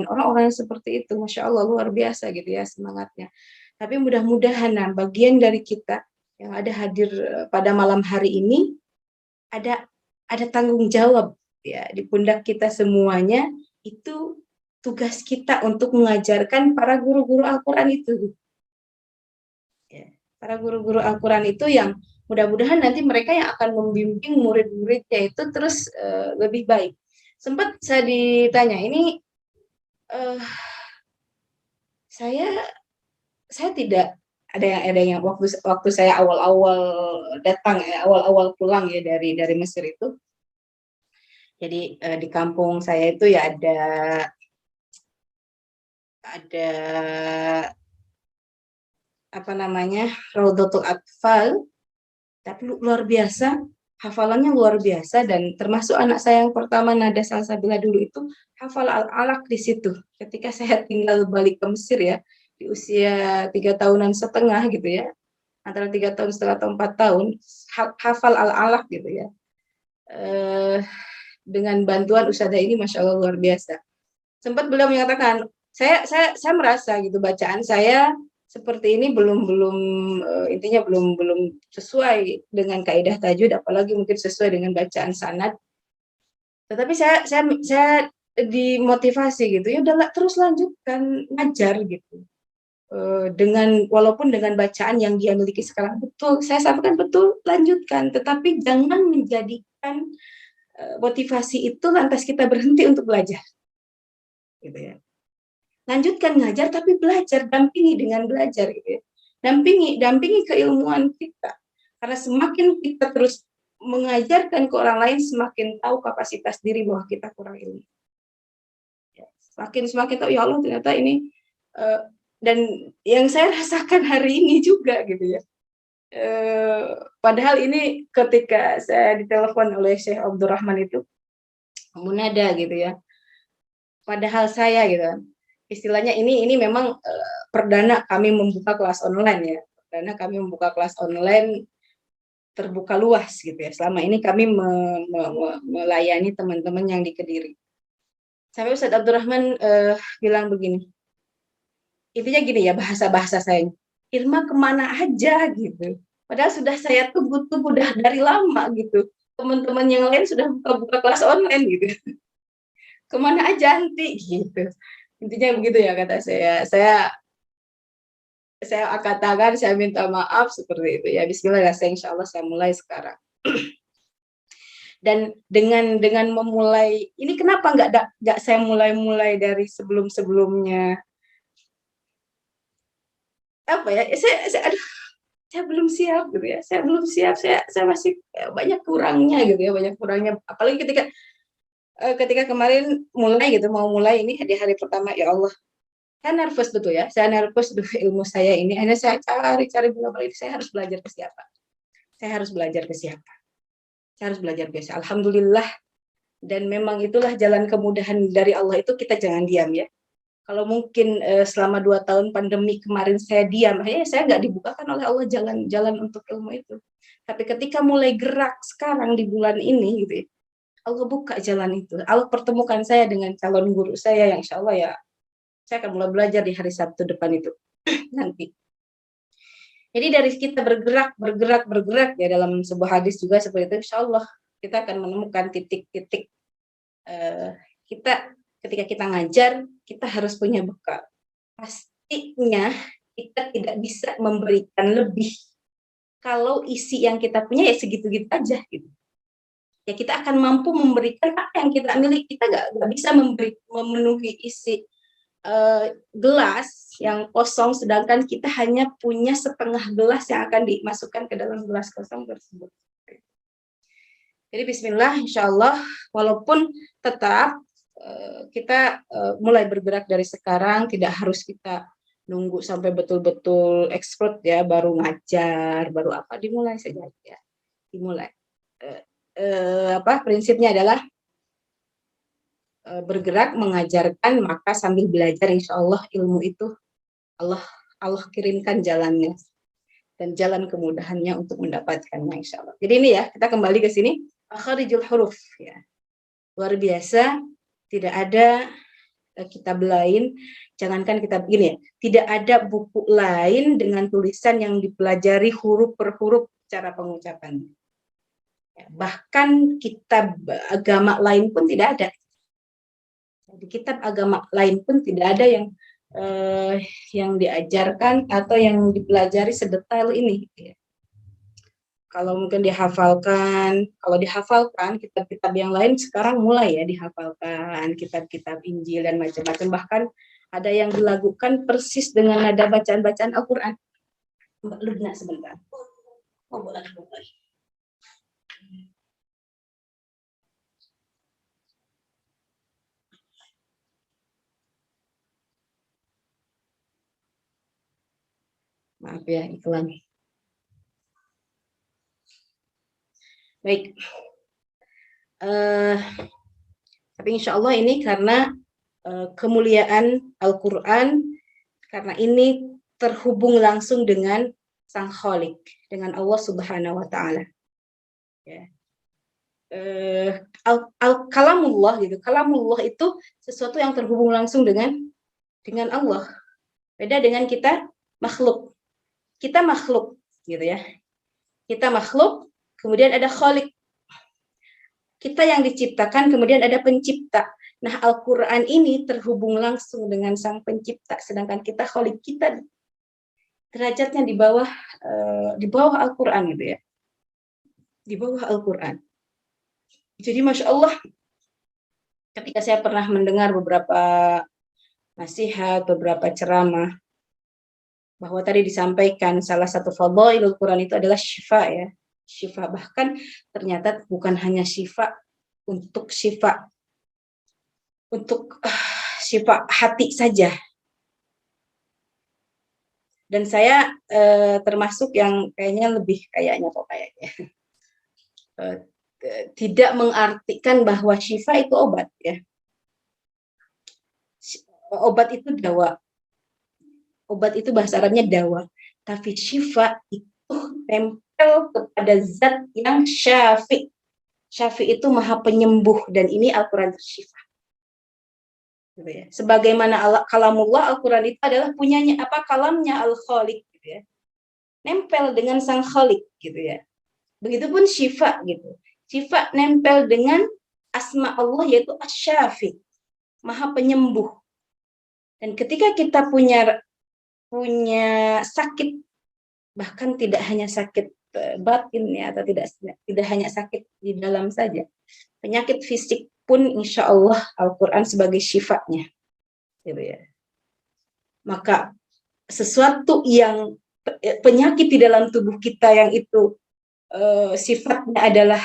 orang-orang yang seperti itu. Masya Allah luar biasa gitu ya semangatnya. Tapi mudah-mudahan bagian dari kita yang ada hadir pada malam hari ini ada tanggung jawab ya di pundak kita semuanya, itu tugas kita untuk mengajarkan para guru-guru Al-Quran itu. Ya, para guru-guru Al-Quran itu yang mudah-mudahan nanti mereka yang akan membimbing murid-muridnya itu terus lebih baik. Sempat saya ditanya ini, saya tidak ada yang waktu saya awal-awal datang ya, awal-awal pulang ya dari Mesir itu, Jadi di kampung saya itu ya ada apa namanya, Raudhatul Atfal, tapi luar biasa, hafalannya luar biasa, dan termasuk anak saya yang pertama Nada Salsabila dulu itu hafal al-alaq di situ. Ketika saya tinggal balik ke Mesir ya, di usia 3 tahunan setengah gitu ya, antara 3 tahun setengah atau 4 tahun, hafal al-alaq gitu ya. Dengan bantuan ustadzah ini, masya Allah luar biasa. Sempat beliau menyatakan, saya merasa gitu bacaan saya seperti ini intinya belum sesuai dengan kaidah tajwid, apalagi mungkin sesuai dengan bacaan sanad. Tetapi saya dimotivasi gitu, ya udah terus lanjutkan ngajar gitu. Walaupun dengan bacaan yang dia miliki sekarang betul, saya sampaikan betul, lanjutkan, tetapi jangan menjadikan motivasi itu lantas kita berhenti untuk belajar. Gitu ya. Lanjutkan ngajar tapi belajar, dampingi dengan belajar gitu ya. Dampingi keilmuan kita. Karena semakin kita terus mengajarkan ke orang lain, semakin tahu kapasitas diri bahwa kita kurang ilmu. Ya, semakin tahu, ya Allah ternyata ini dan yang saya rasakan hari ini juga gitu ya. Padahal ini ketika saya ditelepon oleh Syekh Abdurrahman itu, Munada gitu ya. Padahal saya gitu kan, istilahnya ini memang perdana kami membuka kelas online ya. Perdana kami membuka kelas online terbuka luas gitu ya. Selama ini kami melayani teman-teman yang di Kediri. Sampai Ustadz Abdurrahman bilang begini, intinya gini ya, bahasa saya, Irma kemana aja gitu. Padahal sudah saya tunggu dari lama gitu. Teman-teman yang lain sudah buka kelas online gitu. Kemana aja nanti gitu. Intinya begitu ya kata saya. Saya katakan, saya minta maaf seperti itu ya. Bismillah, insya Allah saya mulai sekarang. Dan dengan memulai ini, kenapa nggak saya mulai dari sebelumnya? Apa ya? Saya belum siap gitu ya. Saya belum siap. Saya masih banyak kurangnya gitu ya. Banyak kurangnya. Apalagi ketika kemarin mau mulai ini di hari pertama, ya Allah. Saya nervous betul ya, saya nervous dengan ilmu saya ini. Akhirnya saya cari bolak-balik, saya harus belajar ke siapa? Saya harus belajar ke siapa? Alhamdulillah, dan memang itulah jalan kemudahan dari Allah itu, kita jangan diam ya. Kalau mungkin selama 2 tahun pandemi kemarin saya diam, saya nggak dibukakan oleh Allah jalan untuk ilmu itu. Tapi ketika mulai gerak sekarang di bulan ini gitu ya, Allah buka jalan itu. Allah pertemukan saya dengan calon guru saya yang insya Allah ya, saya akan mulai belajar di hari Sabtu depan itu nanti. Jadi dari kita bergerak ya, dalam sebuah hadis juga seperti itu, insya Allah kita akan menemukan titik-titik kita ketika kita ngajar, kita harus punya bekal. Pastinya kita tidak bisa memberikan lebih kalau isi yang kita punya ya segitu-gitu aja gitu. Ya kita akan mampu memberikan apa yang kita miliki. Kita nggak bisa memenuhi isi gelas yang kosong, sedangkan kita hanya punya setengah gelas yang akan dimasukkan ke dalam gelas kosong tersebut. Jadi bismillah, insya Allah, walaupun tetap kita mulai bergerak dari sekarang, tidak harus kita nunggu sampai betul-betul expert ya, baru ngajar, baru apa, dimulai saja ya. Dimulai. Prinsipnya adalah bergerak, mengajarkan, maka sambil belajar insya Allah ilmu itu Allah kirimkan jalannya dan jalan kemudahannya untuk mendapatkannya insya Allah. Jadi ini ya, kita kembali ke sini, makharijul huruf ya. Luar biasa, tidak ada kitab lain, jangankan kitab ini ya, tidak ada buku lain dengan tulisan yang dipelajari huruf per huruf cara pengucapannya. Bahkan kitab agama lain pun tidak ada. Di kitab agama lain pun tidak ada yang diajarkan atau yang dipelajari sedetail ini. Kalau mungkin dihafalkan, kitab-kitab yang lain sekarang mulai ya dihafalkan, kitab-kitab Injil dan macam-macam. Bahkan ada yang dilakukan persis dengan nada bacaan-bacaan Al-Quran. Mbak Lubna sebentar. Oh, boleh. Maaf ya, iklan. Baik. Tapi insya Allah ini karena kemuliaan Al-Quran, karena ini terhubung langsung dengan Sang Khalik, dengan Allah Subhanahu wa Ta'ala. Ya. Kalamullah gitu. Kalamullah itu sesuatu yang terhubung langsung dengan Allah. Beda dengan kita makhluk. Kita makhluk gitu ya. Kita makhluk, kemudian ada Khalik. Kita yang diciptakan, kemudian ada pencipta. Nah, Al-Quran ini terhubung langsung dengan Sang Pencipta, sedangkan kita Khalik, kita derajatnya di bawah Al-Quran gitu ya. Di bawah Al-Quran. Jadi Masya Allah, ketika saya pernah mendengar beberapa nasihat, beberapa ceramah, bahwa tadi disampaikan salah satu fadhailul Quran itu adalah syifa ya. Syifa, bahkan ternyata bukan hanya syifa untuk syifa hati saja. Dan saya termasuk yang kayaknya tidak mengartikan bahwa syifa itu obat ya. Obat itu dawa. Obat itu bahasa Arabnya dawa. Tapi syifa itu tempel kepada zat yang syafi. Syafi itu maha penyembuh, dan ini Al-Quran bersyifa. Gitu ya. Sebagaimana kalamullah, Al-Quran itu adalah punyanya kalamnya Al-Khaliq gitu ya. Nempel dengan Sang Khaliq gitu ya. Begitupun syifa gitu. Syifa nempel dengan asma Allah yaitu Asy-Syafi, maha penyembuh. Dan ketika kita punya sakit, bahkan tidak hanya sakit batin ya, atau tidak hanya sakit di dalam saja, penyakit fisik pun insya Allah Al-Quran sebagai syifatnya gitu ya. Maka sesuatu yang penyakit di dalam tubuh kita yang itu sifatnya adalah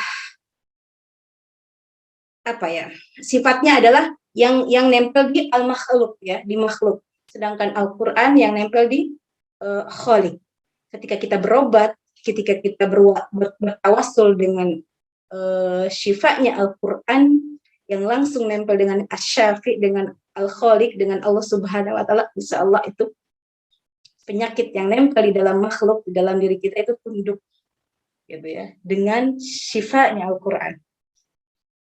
sifatnya adalah yang nempel di al-makhluk ya, di makhluk. Sedangkan Al-Quran yang nempel di Khaliq. Ketika kita berobat, ketika kita bertawasul dengan syifanya Al-Quran yang langsung nempel dengan Asy-Syafi, dengan Al-Khaliq, dengan Allah Subhanahu wa Ta'ala, insya Allah itu penyakit yang nempel di dalam makhluk, di dalam diri kita itu tunduk gitu ya, dengan syifanya Al-Quran.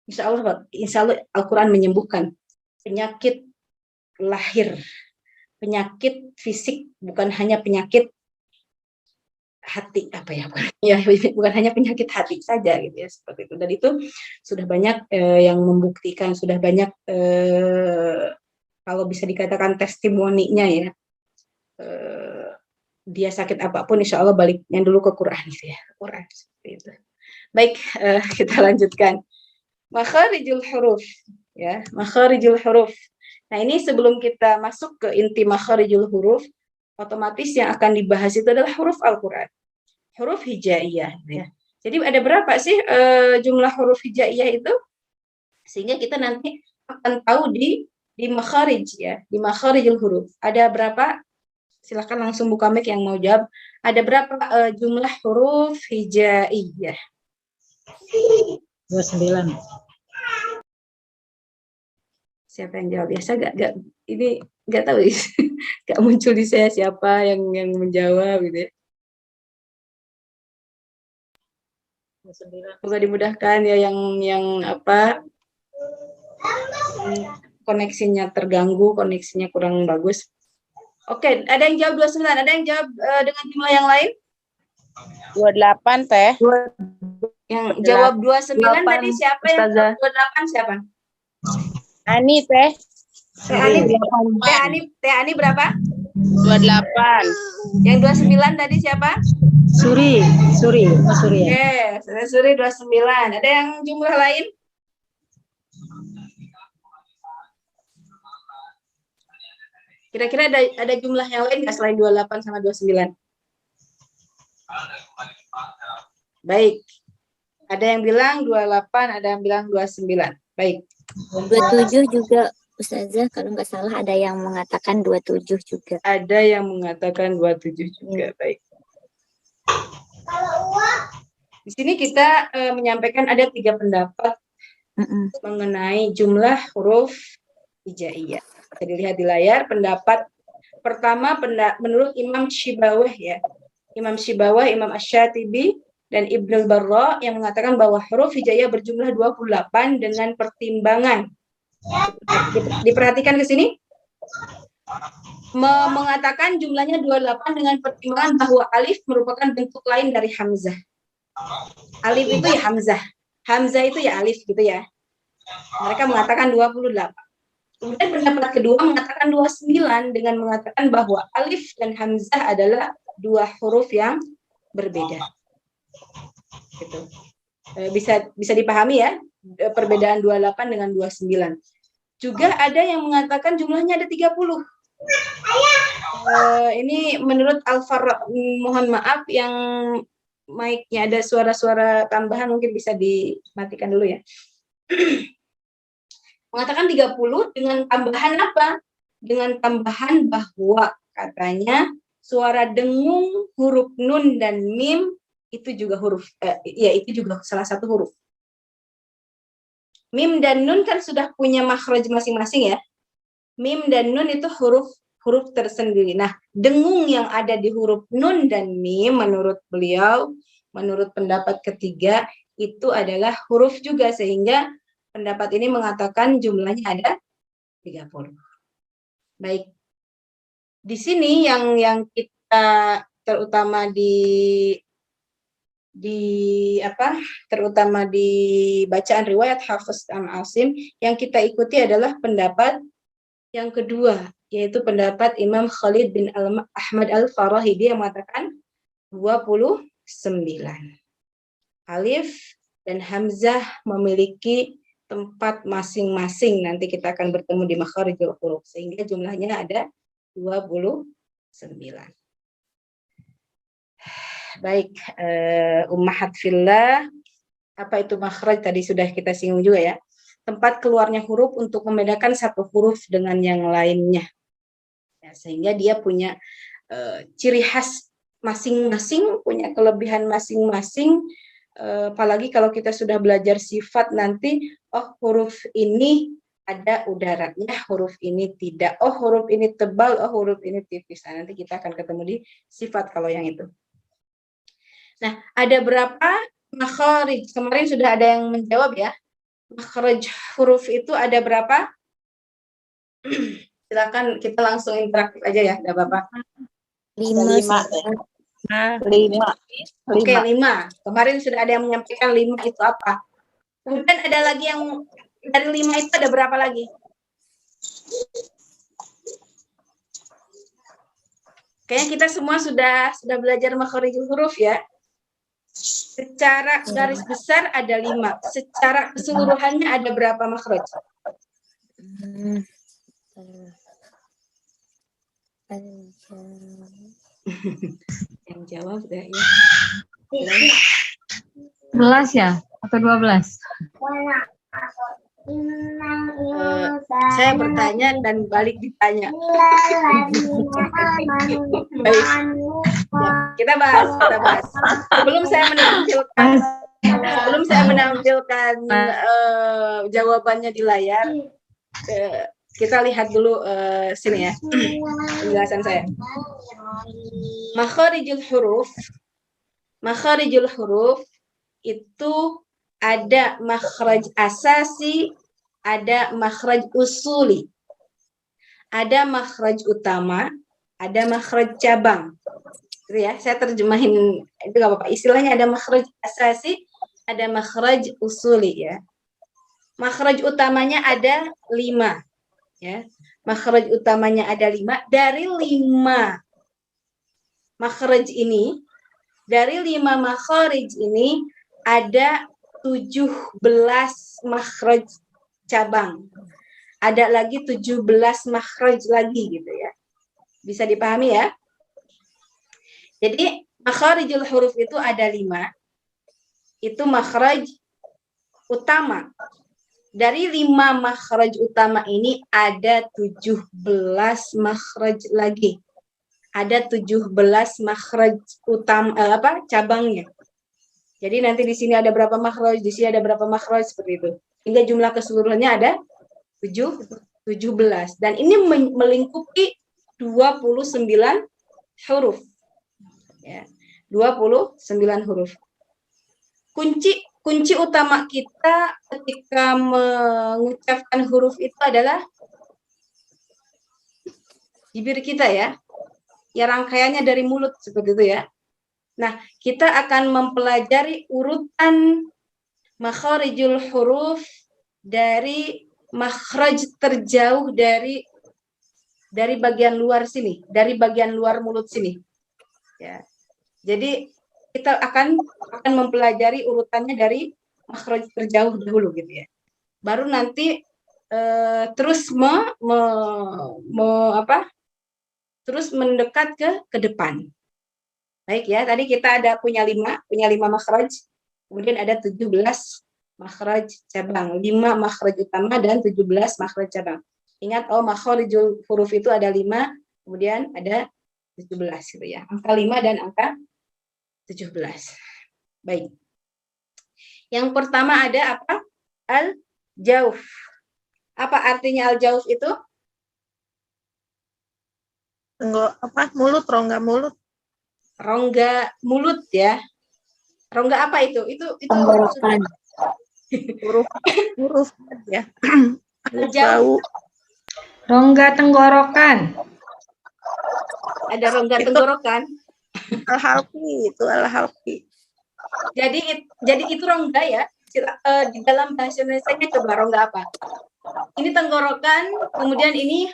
Insya Allah Al-Quran menyembuhkan penyakit lahir, penyakit fisik, bukan hanya penyakit hati bukan hanya penyakit hati saja gitu ya, seperti itu. Dan itu sudah banyak yang membuktikan, sudah banyak kalau bisa dikatakan testimoninya ya. Dia sakit apapun, insya Allah baliknya dulu ke Quran gitu ya, Quran seperti itu. Baik, kita lanjutkan. Makharijul huruf ya, makharijul huruf. Nah, ini sebelum kita masuk ke inti makharijul huruf, otomatis yang akan dibahas itu adalah huruf Al-Quran, huruf hijaiyah ya. Jadi ada berapa sih jumlah huruf hijaiyah itu, sehingga kita nanti akan tahu di makharij ya, di makharijul huruf ada berapa. Silakan langsung buka mic yang mau jawab. Ada berapa jumlah huruf hijaiyah? 29. Siapa yang jawab? Biasa ini nggak tahu, nggak muncul di saya siapa yang menjawab gitu ya. Semoga dimudahkan ya, yang koneksinya terganggu, koneksinya kurang bagus. Oke, ada yang jawab 29, ada yang jawab dengan jumlah yang lain? 28 Teh. Yang jawab 29 tadi siapa? Yang jawab 28 siapa? Ani Teh. Teh Ani berapa? 28. Yang 29 tadi siapa? Suri. Oke, Suri 29. Ada yang jumlah lain? Kira-kira ada jumlah yang lain nggak selain 28 sama 29? Baik. Ada yang bilang 28, ada yang bilang 29. Baik. 27 juga Ustazah, kalau nggak salah ada yang mengatakan 27 juga. Ada yang mengatakan 27 juga. Baik. Di sini kita menyampaikan ada 3 pendapat mengenai jumlah huruf hijaiyah. Bisa dilihat di layar. Pendapat pertama menurut Imam Syibawih ya. Imam Syibawih, Imam Asy-Syatibi, dan Ibnul Barra yang mengatakan bahwa huruf hijaiyah berjumlah 28 dengan pertimbangan. Diperhatikan ke sini. Mengatakan jumlahnya 28 dengan pertimbangan bahwa alif merupakan bentuk lain dari hamzah. Alif itu ya hamzah. Hamzah itu ya alif gitu ya. Mereka mengatakan 28. Kemudian pendapat kedua mengatakan 29 dengan mengatakan bahwa alif dan hamzah adalah 2 huruf yang berbeda. Gitu. Bisa dipahami ya perbedaan 28 dengan 29. Juga ada yang mengatakan jumlahnya ada 30. Ini menurut Al-Farra, mohon maaf yang mic-nya ada suara-suara tambahan, mungkin bisa dimatikan dulu ya. Mengatakan 30 dengan tambahan apa? Dengan tambahan bahwa katanya suara dengung huruf nun dan mim itu juga huruf, itu juga salah satu huruf. Mim dan nun kan sudah punya makhraj masing-masing ya. Mim dan nun itu huruf tersendiri. Nah, dengung yang ada di huruf nun dan mim menurut beliau, menurut pendapat ketiga, itu adalah huruf juga, sehingga pendapat ini mengatakan jumlahnya ada 30. Baik. Di sini yang kita terutama terutama di bacaan riwayat Hafiz An Asim yang kita ikuti adalah pendapat yang kedua, yaitu pendapat Imam Khalid bin Ahmad Al-Farahidi yang mengatakan 29. Alif dan hamzah memiliki tempat masing-masing. Nanti kita akan bertemu di makharijul huruf, sehingga jumlahnya ada 29. Baik, ummahat fillah, apa itu makhraj tadi sudah kita singgung juga ya. Tempat keluarnya huruf untuk membedakan satu huruf dengan yang lainnya. Ya, sehingga dia punya ciri khas masing-masing, punya kelebihan masing-masing. Apalagi kalau kita sudah belajar sifat nanti, oh huruf ini ada udaranya, huruf ini tidak. Oh huruf ini tebal, oh huruf ini tipis. Nah, nanti kita akan ketemu di sifat kalau yang itu. Nah, ada berapa makharij? Kemarin sudah ada yang menjawab ya. Makharij huruf itu ada berapa? Silakan kita langsung interaktif aja ya, enggak apa-apa. 5. Oke, 5. Kemarin sudah ada yang menyampaikan 5 itu apa. Kemudian ada lagi yang dari 5 itu ada berapa lagi? Kayaknya kita semua sudah belajar makharijul huruf ya. Secara garis besar ada 5. Secara keseluruhannya ada berapa makhraj? Yang jawab ya. 11 ya? Atau 12? Saya bertanya dan balik ditanya. Baik. Kita bahas. Sebelum saya menampilkan jawabannya di layar, kita lihat dulu sini ya penjelasan saya. Makharijul huruf itu ada makhraj asasi, ada makhraj usuli, ada makhraj utama, ada makhraj cabang. Gitu ya, saya terjemahin itu nggak apa-apa. Istilahnya ada makhraj asasi, ada makhraj usuli ya. Makhraj utamanya ada 5 ya. Makhraj utamanya ada 5. Dari 5 makhraj ini, dari 5 makhraj ini ada 17 makhraj cabang. Ada lagi 17 makhraj lagi gitu ya. Bisa dipahami ya? Jadi makharijul huruf itu ada 5. Itu makhraj utama. dari 5 makhraj utama ini ada 17 makhraj lagi. Ada 17 makhraj utama cabangnya. Jadi nanti di sini ada berapa makhraj, di sini ada berapa makhraj seperti itu. Hingga jumlah keseluruhannya ada 17 dan ini melingkupi 29 huruf. Ya, 29 huruf. Kunci utama kita ketika mengucapkan huruf itu adalah bibir kita ya. Ya rangkaiannya dari mulut seperti itu ya. Nah, kita akan mempelajari urutan makharijul huruf dari makhraj terjauh dari bagian luar sini, dari bagian luar mulut sini. Ya. Jadi kita akan mempelajari urutannya dari makhraj terjauh dahulu gitu ya. Baru nanti terus terus mendekat ke depan. Baik ya, tadi kita punya 5 makhraj, kemudian ada 17 makhraj cabang, 5 makhraj utama dan 17 makhraj cabang. Ingat, makharijul huruf itu ada 5, kemudian ada 17 gitu ya. Angka 5 dan angka 17. Baik. Yang pertama ada apa? Al-jauf. Apa artinya al-jauf itu? Mulut, rongga mulut. Rongga mulut ya. Rongga apa itu? Itu tenggorokan. Huruf ya. Al-jauf. Rongga tenggorokan. Ada rongga tenggorokan. Al-halqi itu al-halqi. Jadi itu rongga ya. Di dalam bahasa Indonesianya coba rongga apa? Ini tenggorokan, kemudian ini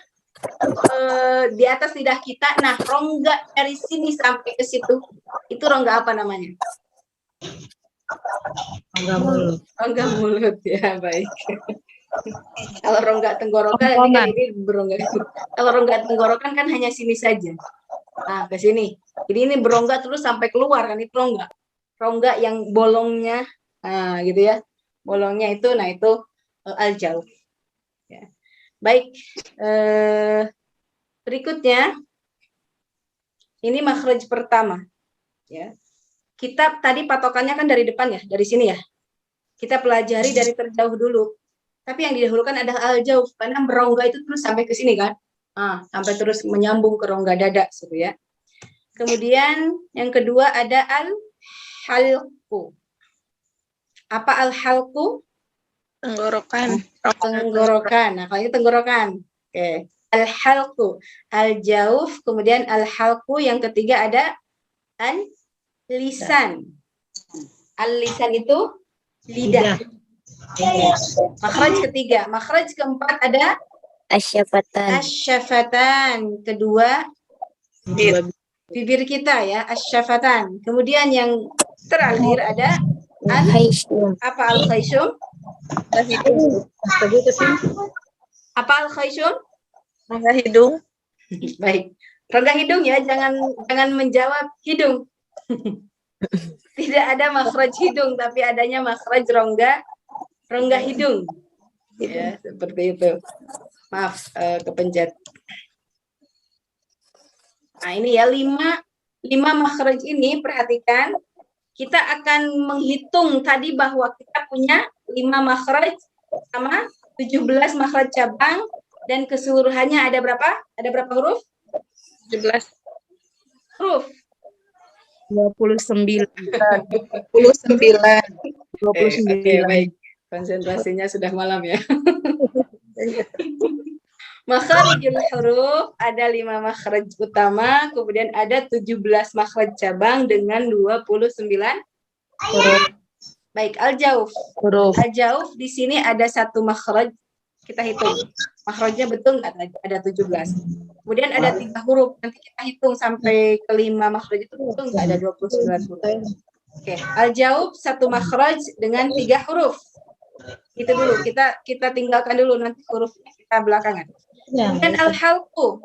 di atas lidah kita. Nah, rongga dari sini sampai ke situ, itu rongga apa namanya? Rongga mulut. Rongga mulut ya, baik. Kalau rongga tenggorokan kan ini berongga. Kalau rongga tenggorokan kan hanya sini saja. Nah, ke sini. Jadi ini berongga terus sampai keluar kan, itu rongga. Rongga yang bolongnya gitu ya. Bolongnya itu, nah itu al-jauf. Ya. Baik, berikutnya ini makhraj pertama. Ya, kita tadi patokannya kan dari depan ya, dari sini ya. Kita pelajari dari terjauh dulu. Tapi yang didahulukan adalah al-jauf karena berongga itu terus sampai ke sini kan, sampai terus menyambung ke rongga dada, gitu ya. Kemudian yang kedua ada al-halqu. Apa al-halqu? Tenggorokan. Tenggorokan. Nah, kalau itu tenggorokan. Oke. Al-halqu, al-jauf, kemudian al-halqu, yang ketiga ada al-lisan. Al-lisan itu lidah. Makhraj ketiga. Makhraj keempat ada asyafatan. Asyafatan. Kedua bibir kita ya, asyafatan. Kemudian yang terakhir ada al-khayshum. Apa al-khayshum? Apa al-khayshum? Rongga hidung. Baik. Rongga hidung ya, jangan menjawab hidung. Tidak ada makhraj hidung, tapi adanya makhraj rongga hidung. Ya, seperti itu. Maaf, kepencet. Nah, ini ya 5 makhraj ini, perhatikan. Kita akan menghitung tadi bahwa kita punya 5 makhraj sama 17 makhraj cabang, dan keseluruhannya ada berapa? Ada berapa huruf? 17 huruf. 29. 29. Oke, baik. Konsentrasinya sudah malam ya. Makharijul huruf ada 5 makhraj utama, kemudian ada 17 makhraj cabang dengan 29 huruf. Baik, al-jauf. Al-jauf di sini ada 1 makhraj. Kita hitung. Makhrajnya betul nggak? Ada 17. Kemudian ada 3 huruf. Nanti kita hitung sampai ke 5 makhraj itu betul nggak? Ada 29 huruf. Oke, al-jauf 1 makhraj dengan 3 huruf. Itu dulu, kita tinggalkan dulu, nanti hurufnya kita belakangan. Dan al-halqu.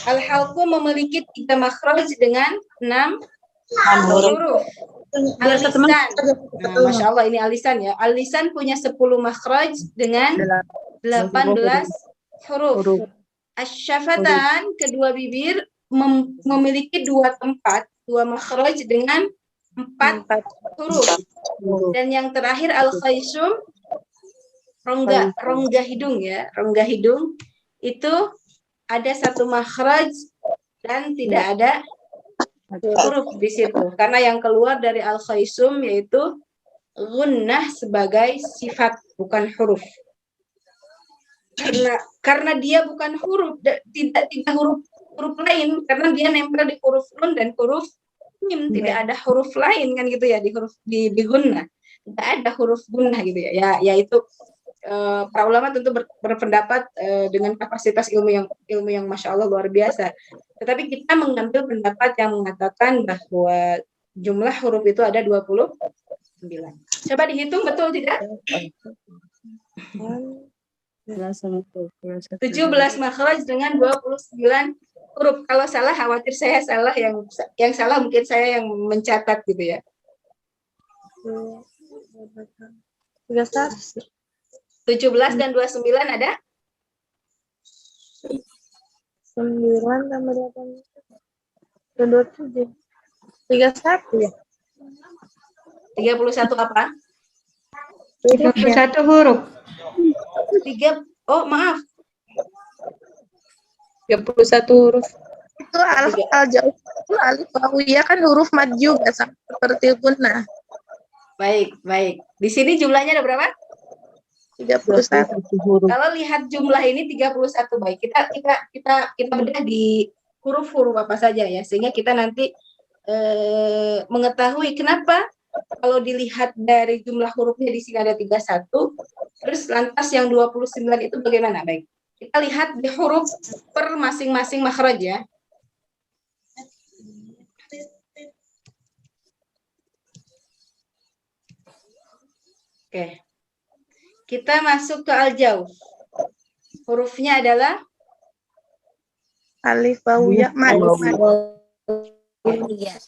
Al-halqu memiliki 3 makhraj dengan 6 huruf. Biar satu Al-lisan. menit. Nah, Masya Allah ini al-lisan ya. Al-lisan punya 10 makhraj dengan 18 huruf. Asy-syafatan, kedua bibir, memiliki 2 tempat, 2 makhraj dengan 4 huruf. Dan yang terakhir al-khaysum, rongga hidung ya. Rongga hidung itu ada 1 makhraj dan tidak ada huruf di situ. Karena yang keluar dari al-khaysum yaitu gunnah sebagai sifat, bukan huruf. Karena dia bukan huruf, tidak huruf lain, karena dia nempel di huruf nun dan huruf mim, tidak ada huruf lain kan gitu ya di gunnah. Tidak ada huruf gunnah gitu ya. Yaitu para ulama tentu berpendapat dengan kapasitas ilmu yang Masya Allah luar biasa. Tetapi kita mengambil pendapat yang mengatakan bahwa jumlah huruf itu ada 29. Coba dihitung betul tidak? 17 makhraj dengan 29 huruf. Kalau salah khawatir saya salah, yang salah mungkin saya yang mencatat gitu ya. 17 dan 29 ada? 9 tambah 8 dan 27. 31 ya? 31 apa? 31 huruf. 31 huruf. Itu al-jauh itu alif wawu ya kan huruf mad juga seperti gunnah. Baik. Di sini jumlahnya ada berapa? 31 huruf. Kalau lihat jumlah ini 31 baik. Kita bedah di huruf-huruf apa saja ya, sehingga kita nanti mengetahui kenapa kalau dilihat dari jumlah hurufnya di sini ada 31, terus lantas yang 29 itu bagaimana? Baik. Kita lihat di huruf per masing-masing makhraj ya. Oke. Kita masuk ke al-jawf. Hurufnya adalah alif wawu ya mad.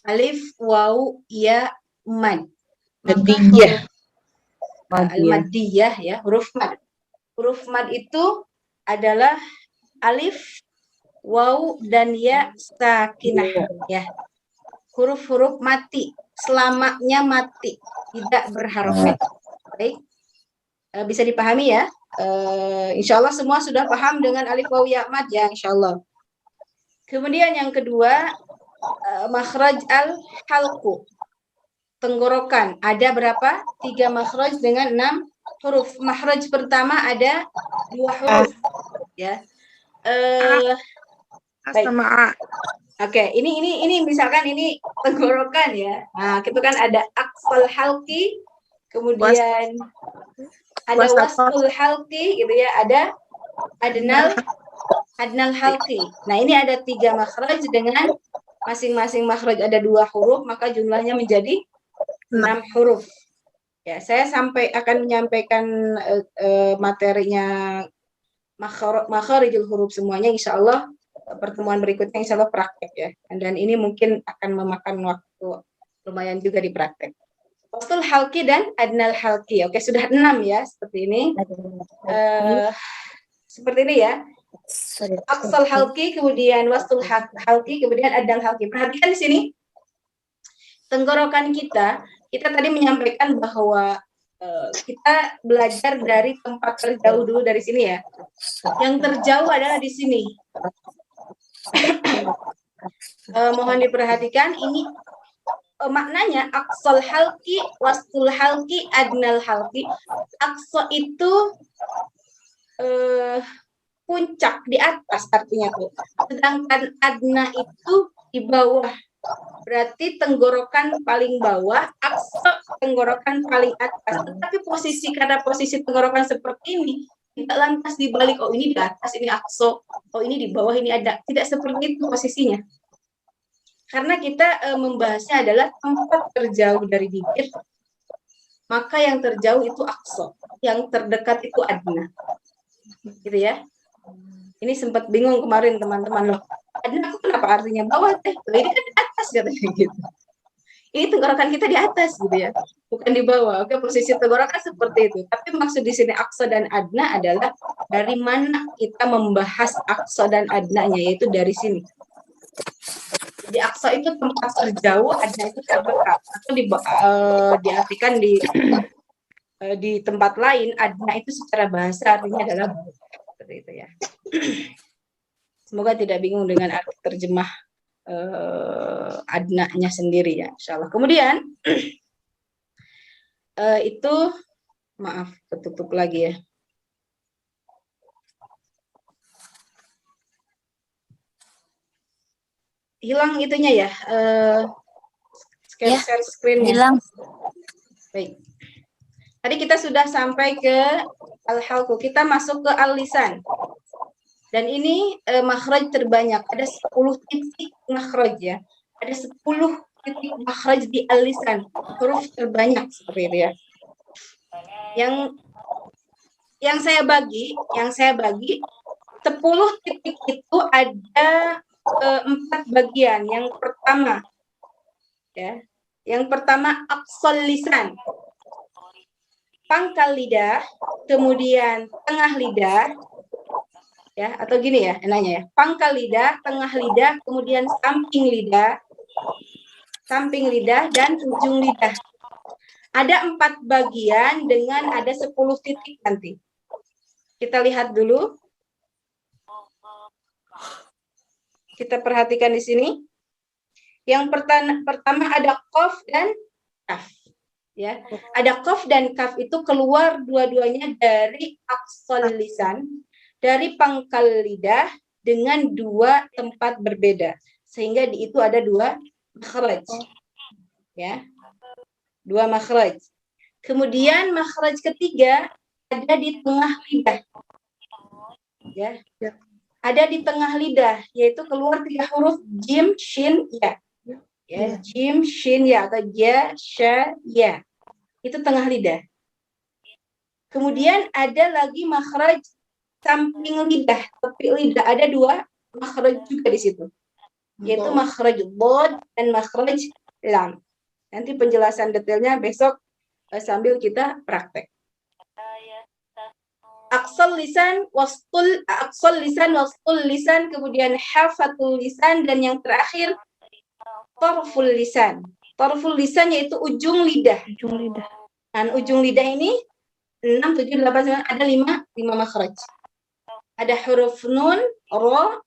Alif wawu ya mad. Madiyah. Al-madiyah ya, huruf mad. Huruf mad itu adalah alif, wawu dan ya sakinah ya. Huruf-huruf mati, selamanya mati, tidak berharokat. Baik. Bisa dipahami ya. Insya Allah semua sudah paham dengan alif wawu ya mad ya, insya Allah. Kemudian yang kedua, makhraj al-halqu, tenggorokan. Ada berapa? 3 makhraj dengan 6 huruf. Makhraj pertama ada 2 huruf ya. Sama. Oke, ini misalkan ini tenggorokan ya. Nah, itu kan ada aqsal halqi, kemudian ada wasful halqi gitu ya, ada adnal halqi. Nah, ini ada 3 makhraj dengan masing-masing makhraj ada 2 huruf, maka jumlahnya menjadi 6 huruf. Ya, saya akan menyampaikan materinya makharijul huruf semuanya, insya Allah pertemuan berikutnya insya Allah praktek ya. Dan ini mungkin akan memakan waktu lumayan juga di praktek. Wastul halqi dan adnal halqi. Oke, sudah 6 ya, seperti ini. Seperti ini ya. Aqsal halqi, kemudian wastul halqi, kemudian adnal halqi. Perhatikan di sini. Tenggorokan kita tadi menyampaikan bahwa kita belajar dari tempat terjauh dulu dari sini ya. Yang terjauh adalah di sini. Mohon diperhatikan ini maknanya aqsal halqi, wastul halqi, adnal halqi. Aqsa itu puncak di atas artinya tuh. Sedangkan adna itu di bawah. Berarti tenggorokan paling bawah, aqsa tenggorokan paling atas. Tetapi karena posisi tenggorokan seperti ini, tidak lantas dibalik, oh ini di atas, ini aqsa, oh ini di bawah, ini ada. Tidak seperti itu posisinya. Karena kita membahasnya adalah tempat terjauh dari bibir, maka yang terjauh itu aqsa, yang terdekat itu adna. Gitu ya. Ini sempat bingung kemarin teman-teman loh. Adna aku kenapa artinya bawah teh? Ini kan di atas katanya gitu. ini tenggorokan kita di atas gitu ya, bukan di bawah. Oke, posisi tenggorokan seperti itu. Tapi maksud di sini aqsa dan adna adalah dari mana kita membahas aqsa dan adnanya, yaitu dari sini. Jadi aqsa itu tempat terjauh, adna itu terdekat. Atau diartikan di tempat lain, adna itu secara bahasa artinya adalah bawah. Seperti itu ya. Semoga tidak bingung dengan arti terjemah adnanya sendiri ya, insyaallah. Kemudian itu maaf ketutup lagi ya. Hilang itunya ya, share screen-nya. Hilang. Baik. Tadi kita sudah sampai ke al-halqu, kita masuk ke al-lisan. Dan ini makhraj terbanyak, ada 10 titik makhraj ya. Ada 10 titik makhraj di al-lisan, huruf terbanyak seperti itu ya. Yang saya bagi 10 titik itu ada 4 bagian. Yang pertama ya, yang pertama aqsal lisan, pangkal lidah, kemudian tengah lidah ya, atau gini ya enaknya ya, pangkal lidah, tengah lidah, kemudian samping lidah dan ujung lidah. Ada 4 bagian dengan ada 10 titik nanti. Kita lihat dulu. Kita perhatikan di sini. Yang pertama ada qaf dan kaf. Ya, ada qaf dan kaf itu keluar dua-duanya dari aqsal lisan, dari pangkal lidah dengan 2 tempat berbeda. Sehingga di itu ada 2 makhraj. Ya. 2 makhraj. Kemudian makhraj ketiga ada di tengah lidah. Ya. Ada di tengah lidah, yaitu keluar 3 huruf jim, shin, ya. Ya, jim, shin, ya, atau ya, sha, ya. Itu tengah lidah. Kemudian ada lagi makhraj samping lidah, tepi lidah. Ada 2 makhraj juga di situ, yaitu makhraj dhad dan makhraj lam. Nanti penjelasan detailnya besok sambil kita praktek. Aqsal lisan, wastul lisan, kemudian hafatul lisan, dan yang terakhir tarful lisan. Tarful lisan yaitu ujung lidah. Dan ujung lidah ini 6, 7, 8, 9, ada 5 makhraj. Ada huruf nun, ro,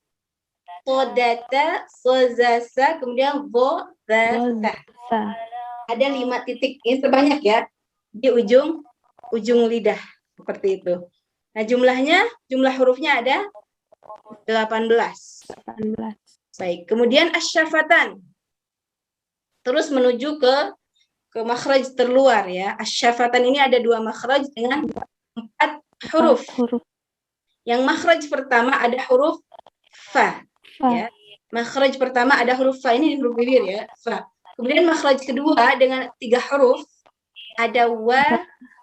todata, sozasa, kemudian vo, zata. Ada 5 titik. Ini terbanyak ya di ujung lidah seperti itu. Nah, jumlah hurufnya ada 18. Baik, kemudian asyafatan. Terus menuju ke makhraj terluar ya. Asyafatan ini ada 2 makhraj dengan 4 huruf. Yang makhraj pertama ada huruf fa. Ya. Makhraj pertama ada huruf fa, ini huruf bibir ya, fa. Kemudian makhraj kedua dengan 3 huruf ada wa,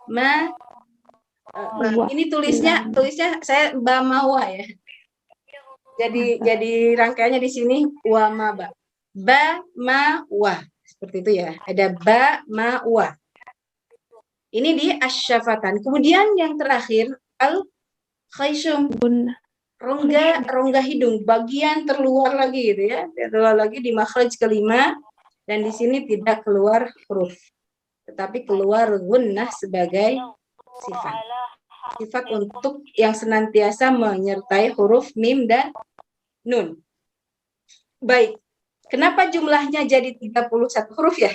ma. Ini tulisnya saya ba mawa ya. Jadi rangkaiannya di sini wa ma ba. Ba ma wa. Seperti itu ya. Ada ba ma wa. Ini di asyafatan. Kemudian yang terakhir al khayshum. Rongga hidung, bagian terluar lagi gitu ya. Terluar lagi di makhraj kelima, dan di sini tidak keluar huruf, tetapi keluar gunnah sebagai sifat untuk yang senantiasa menyertai huruf mim dan nun. Baik, kenapa jumlahnya jadi 31 huruf ya?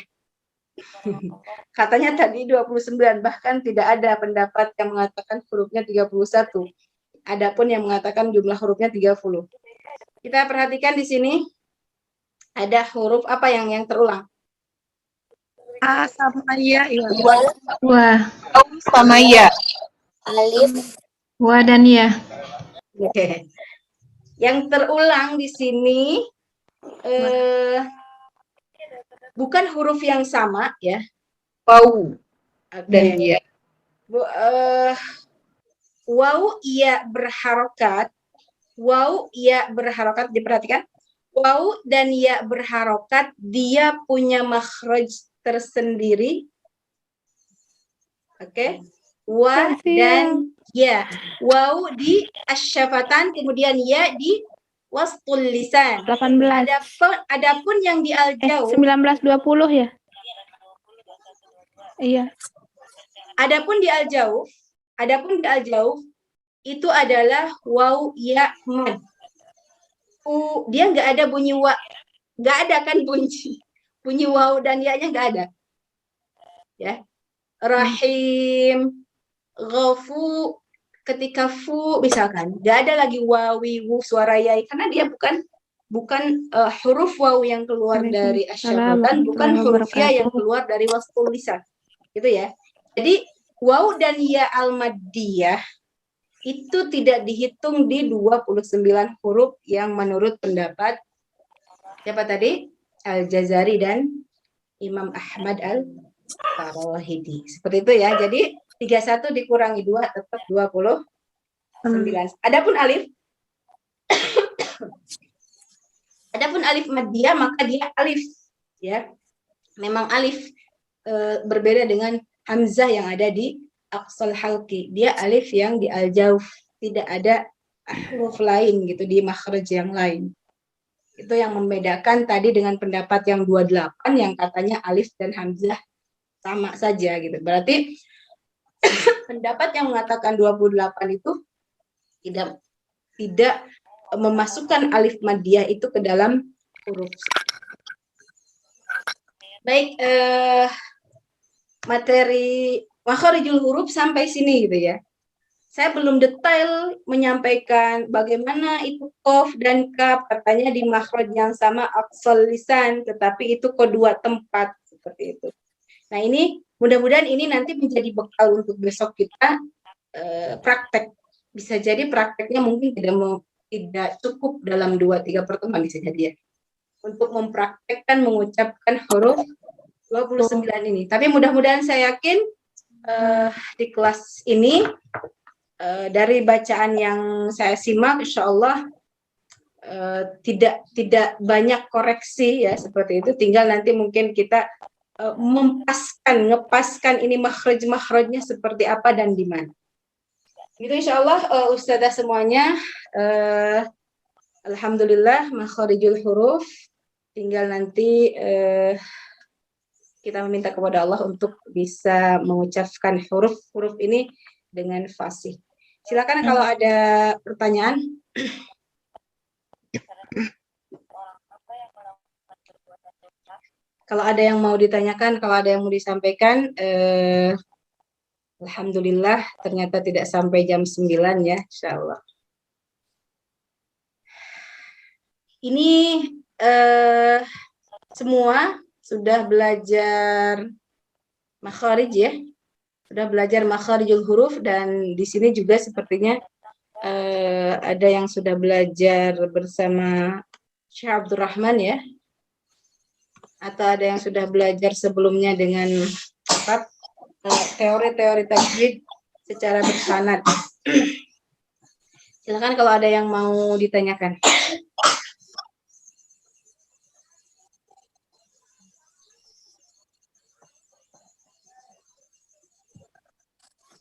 Katanya tadi 29, bahkan tidak ada pendapat yang mengatakan hurufnya 31. Adapun yang mengatakan jumlah hurufnya 30. Kita perhatikan di sini ada huruf apa yang terulang? A sama ya. Wah. Sama ya. Alif. Wa dan ya. Oke. Yang terulang di sini bukan huruf yang sama ya. Waw. Dan ya. Waw iya berharokat. Waw iya berharokat, diperhatikan. Waw dan ya berharokat, dia punya makhraj tersendiri. Oke. Wa dan ya. Waw di asyafatan, kemudian ya di wastul lisan. 18. Adapun yang di al-jawf 1920 ya? Iya. Adapun di al-jawf itu adalah waw ya mad. Dia nggak ada bunyi wa, nggak ada kan bunyi waw dan ya-nya nggak ada. Ya. Rahim, ghafu, ketika fu misalkan nggak ada lagi wawi wu suara ya, karena dia bukan huruf waw yang keluar dari asyafatan, bukan huruf ya yang keluar dari wastul lisan. Gitu ya. Jadi waw dan ya al-maddiyah itu tidak dihitung di 29 huruf yang menurut pendapat siapa tadi? Al-Jazari dan Imam Ahmad Al-Farahidi. Seperti itu ya. Jadi 31 dikurangi 2 tetap 29. Adapun alif maddiyah maka dia alif ya. Memang alif berbeda dengan hamzah yang ada di aqsal halqi. Dia alif yang di al-jawf, tidak ada huruf lain gitu di makhraj yang lain. Itu yang membedakan tadi dengan pendapat yang 28 yang katanya alif dan hamzah sama saja gitu. Berarti pendapat yang mengatakan 28 itu tidak memasukkan alif maddiyah itu ke dalam huruf. Baik, materi makharijul huruf sampai sini gitu ya. Saya belum detail menyampaikan bagaimana itu qaf dan kaf, katanya di makhraj yang sama aqsal lisan, tetapi itu kedua tempat seperti itu. Nah, ini mudah-mudahan ini nanti menjadi bekal untuk besok kita praktek. Bisa jadi prakteknya mungkin tidak cukup dalam 2-3 pertemuan bisa jadi ya. Untuk mempraktekkan mengucapkan huruf 29 ini. Tapi mudah-mudahan saya yakin di kelas ini dari bacaan yang saya simak, insya Allah tidak banyak koreksi ya seperti itu. Tinggal nanti mungkin kita ngepaskan ini makhraj-makhrajnya seperti apa dan di mana. Gitu insya Allah Ustazah semuanya. Alhamdulillah makharijul huruf. Tinggal nanti kita meminta kepada Allah untuk bisa mengucapkan huruf-huruf ini dengan fasih. Silakan kalau ada pertanyaan. Kalau ada yang mau ditanyakan, kalau ada yang mau disampaikan, alhamdulillah ternyata tidak sampai jam 9 ya, insya Allah. Ini semua sudah belajar makharij ya, sudah belajar makharijul huruf, dan di sini juga sepertinya ada yang sudah belajar bersama Syekh Abdurrahman ya, atau ada yang sudah belajar sebelumnya dengan teori-teori tajwid secara bersanad. Silakan kalau ada yang mau ditanyakan.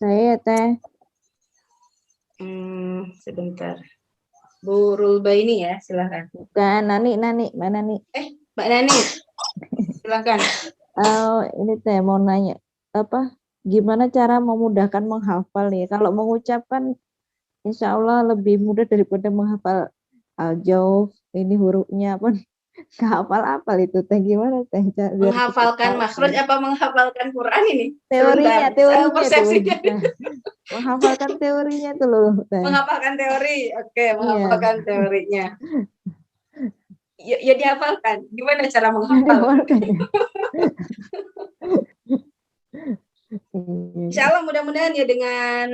Saya Teh. Sebentar. Bu Rulbaini ya, silakan. Bukan, Nani, mana nih? Mbak Nani, silakan. Ini Teh mau nanya, gimana cara memudahkan menghafal nih? Kalau mengucapkan, insya Allah lebih mudah daripada menghafal al-jawf, ini hurufnya pun nggak hafal-hafal itu Teh, gimana Teh? Menghafalkan makhraj apa menghafalkan Quran ini? Teorinya persepsinya. Menghafalkan teorinya tuh loh Teh. Menghafalkan teori, oke, menghafalkan teorinya. Ya dihafalkan. Gimana cara menghafal? Insya Allah mudah-mudahan ya dengan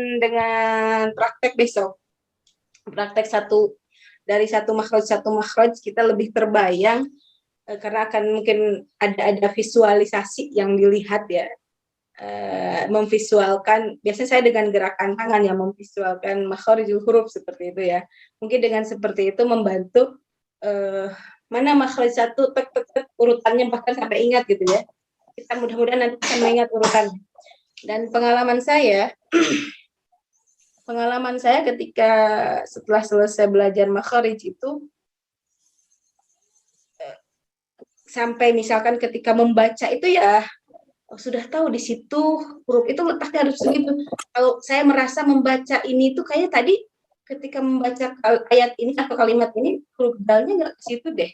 praktek besok, praktek dari satu makhraj kita lebih terbayang, karena akan mungkin ada visualisasi yang dilihat ya, memvisualkan. Biasanya saya dengan gerakan tangan yang memvisualkan makharijul huruf seperti itu ya. Mungkin dengan seperti itu membantu mana makhraj satu, tek, tek, tek, urutannya bahkan sampai ingat gitu ya. Kita mudah-mudahan nanti bisa mengingat urutannya. Dan pengalaman saya ketika setelah selesai belajar makhraj itu, sampai misalkan ketika membaca itu ya, sudah tahu di situ huruf itu letaknya harus begitu. Kalau saya merasa membaca ini tuh kayak tadi ketika membaca ayat ini atau kalimat ini huruf dalnya nggak ke situ deh,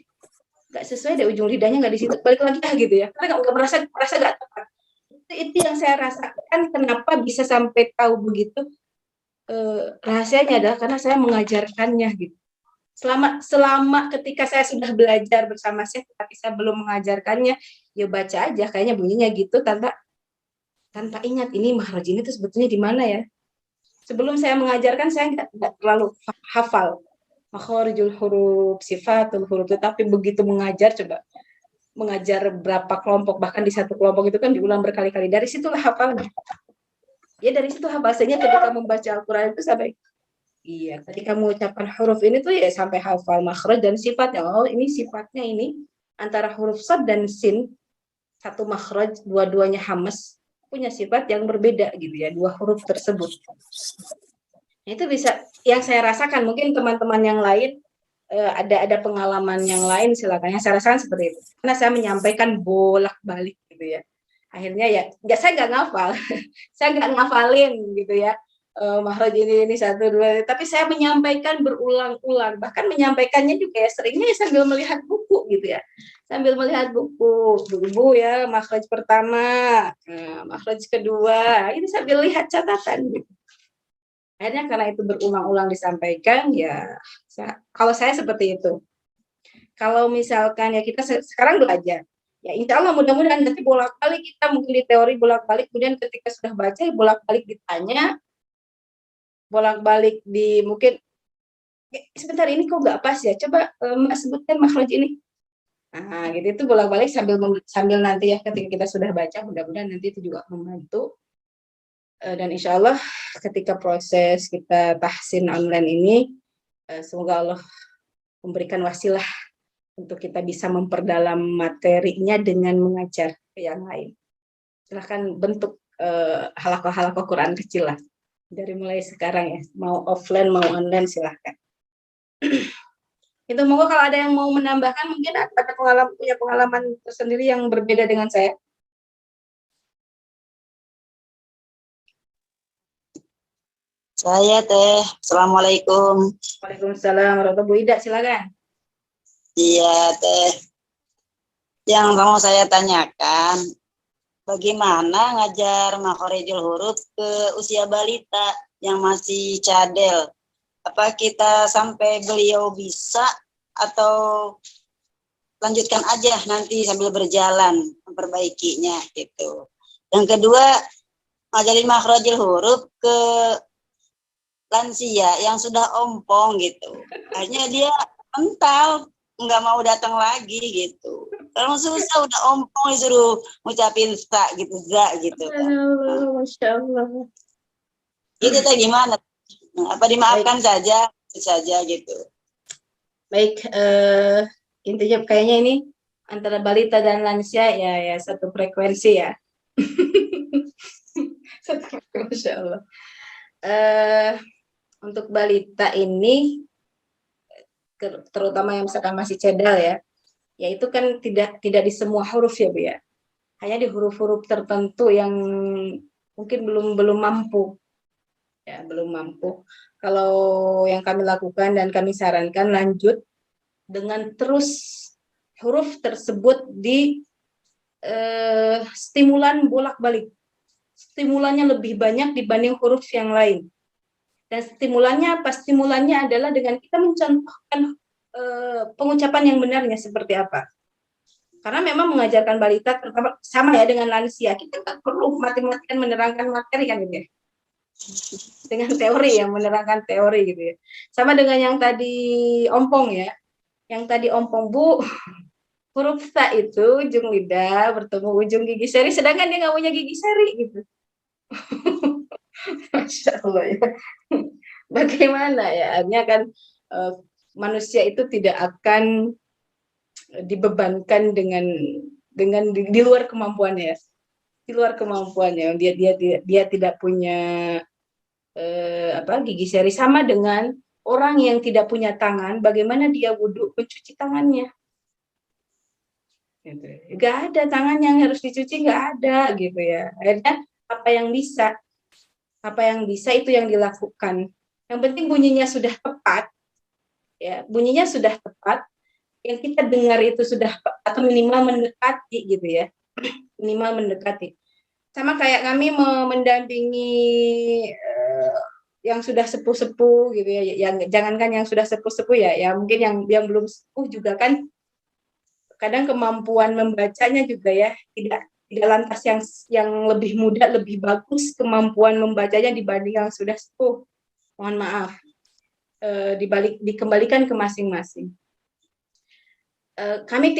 nggak sesuai deh, ujung lidahnya nggak di situ, balik lagi gitu ya, karena nggak merasa nggak tepat. Itu yang saya rasakan kenapa bisa sampai tahu begitu. Rahasianya adalah karena saya mengajarkannya gitu. Selama ketika saya sudah belajar bersama saya, tapi saya belum mengajarkannya, ya baca aja kayaknya bunyinya gitu tanpa ingat ini makhraj ini tuh sebetulnya di mana ya. Sebelum saya mengajarkan saya nggak terlalu hafal makhrijul huruf, sifatul huruf, tetapi begitu mengajar, coba mengajar berapa kelompok, bahkan di satu kelompok itu kan diulang berkali-kali, dari situlah hafalnya. Ya dari situ hafal, sehingga ketika membaca Al-Quran itu sampai iya, ketika mengucapkan huruf ini tuh ya sampai hafal makhraj dan sifatnya. Oh, ini sifatnya ini antara huruf shad dan sin, satu makhraj, dua-duanya hamas, punya sifat yang berbeda gitu ya, dua huruf tersebut. Itu bisa yang saya rasakan, mungkin teman-teman yang lain ada pengalaman yang lain silakan. Yang saya rasakan seperti itu. Karena saya menyampaikan bolak-balik gitu ya. Akhirnya ya, saya nggak ngafal, saya nggak ngafalin gitu ya. Makhraj ini satu dua, tapi saya menyampaikan berulang-ulang, bahkan menyampaikannya juga ya seringnya ya sambil melihat buku gitu ya, sambil melihat buku ya, makhraj pertama, makhraj kedua, ini sambil lihat catatan gitu. Akhirnya karena itu berulang-ulang disampaikan ya, kalau saya seperti itu. Kalau misalkan ya kita sekarang belajar, ya insya Allah mudah-mudahan nanti bolak-balik kita mungkin di teori bolak-balik, kemudian ketika sudah baca bolak-balik ditanya, bolak-balik di mungkin sebentar ini kok nggak pas ya, coba Mbak sebutkan makhraj ini. Nah gitu, itu bolak-balik sambil nanti ya ketika kita sudah baca, mudah-mudahan nanti itu juga membantu. Dan insya Allah ketika proses kita tahsin online ini, semoga Allah memberikan wasilah untuk kita bisa memperdalam materinya dengan mengajar ke yang lain. Silahkan bentuk halakoh-halakoh Quran kecil lah. Dari mulai sekarang ya, mau offline mau online silahkan. Itu monggo kalau ada yang mau menambahkan, mungkin ada punya pengalaman tersendiri yang berbeda dengan saya. Saya Teh, Assalamualaikum. Waalaikumsalam warahmatullahi wabarakatuh. Bu Ida silakan. Iya Teh, yang mau saya tanyakan, bagaimana ngajar makhorijul huruf ke usia balita yang masih cadel? Apa kita sampai beliau bisa atau lanjutkan aja nanti sambil berjalan memperbaikinya gitu. Yang kedua, ngajarin makhorijul huruf ke lansia yang sudah ompong gitu. Akhirnya dia mental, nggak mau datang lagi gitu. Kalau susah udah ompong disuruh ngucapin sa gitu, za gitu. Masya Allah. Itu teh gimana? Apa dimaafkan saja gitu. Baik, intinya kayaknya ini antara balita dan lansia ya satu frekuensi ya. Masya Allah. Untuk balita ini, terutama yang misalkan masih cedal ya itu kan tidak di semua huruf ya Bu ya, hanya di huruf-huruf tertentu yang mungkin belum mampu ya, belum mampu. Kalau yang kami lakukan dan kami sarankan, lanjut dengan terus huruf tersebut di stimulan bolak-balik, stimulannya lebih banyak dibanding huruf yang lain. Dan stimulannya apa? Stimulannya adalah dengan kita mencontohkan pengucapan yang benarnya seperti apa. Karena memang mengajarkan balita terutama sama ya dengan lansia, kita nggak perlu mati-matian menerangkan materi kan gitu ya. Dengan teori yang menerangkan teori gitu ya. Sama dengan yang tadi ompong ya. Yang tadi ompong Bu, huruf ta itu ujung lidah bertemu ujung gigi seri, sedangkan dia nggak punya gigi seri gitu. Masya Allah ya. Bagaimana ya? Artinya kan manusia itu tidak akan dibebankan dengan di luar kemampuannya, di luar kemampuannya. Dia tidak punya gigi seri, sama dengan orang yang tidak punya tangan, bagaimana dia wudhu mencuci tangannya? Gitu. Gak ada tangan yang harus dicuci, gak ada gitu ya. Akhirnya apa yang bisa itu yang dilakukan. Yang penting bunyinya sudah tepat, ya bunyinya sudah tepat, yang kita dengar itu sudah atau minimal mendekati gitu ya, minimal mendekati. Sama kayak kami mendampingi yang sudah sepuh-sepuh gitu ya, yang jangankan yang sudah sepuh-sepuh ya mungkin yang belum sepuh juga kan, kadang kemampuan membacanya juga ya tidak lantas yang lebih muda lebih bagus kemampuan membacanya dibanding yang sudah sepuh. Mohon maaf, dikembalikan ke masing-masing. Kami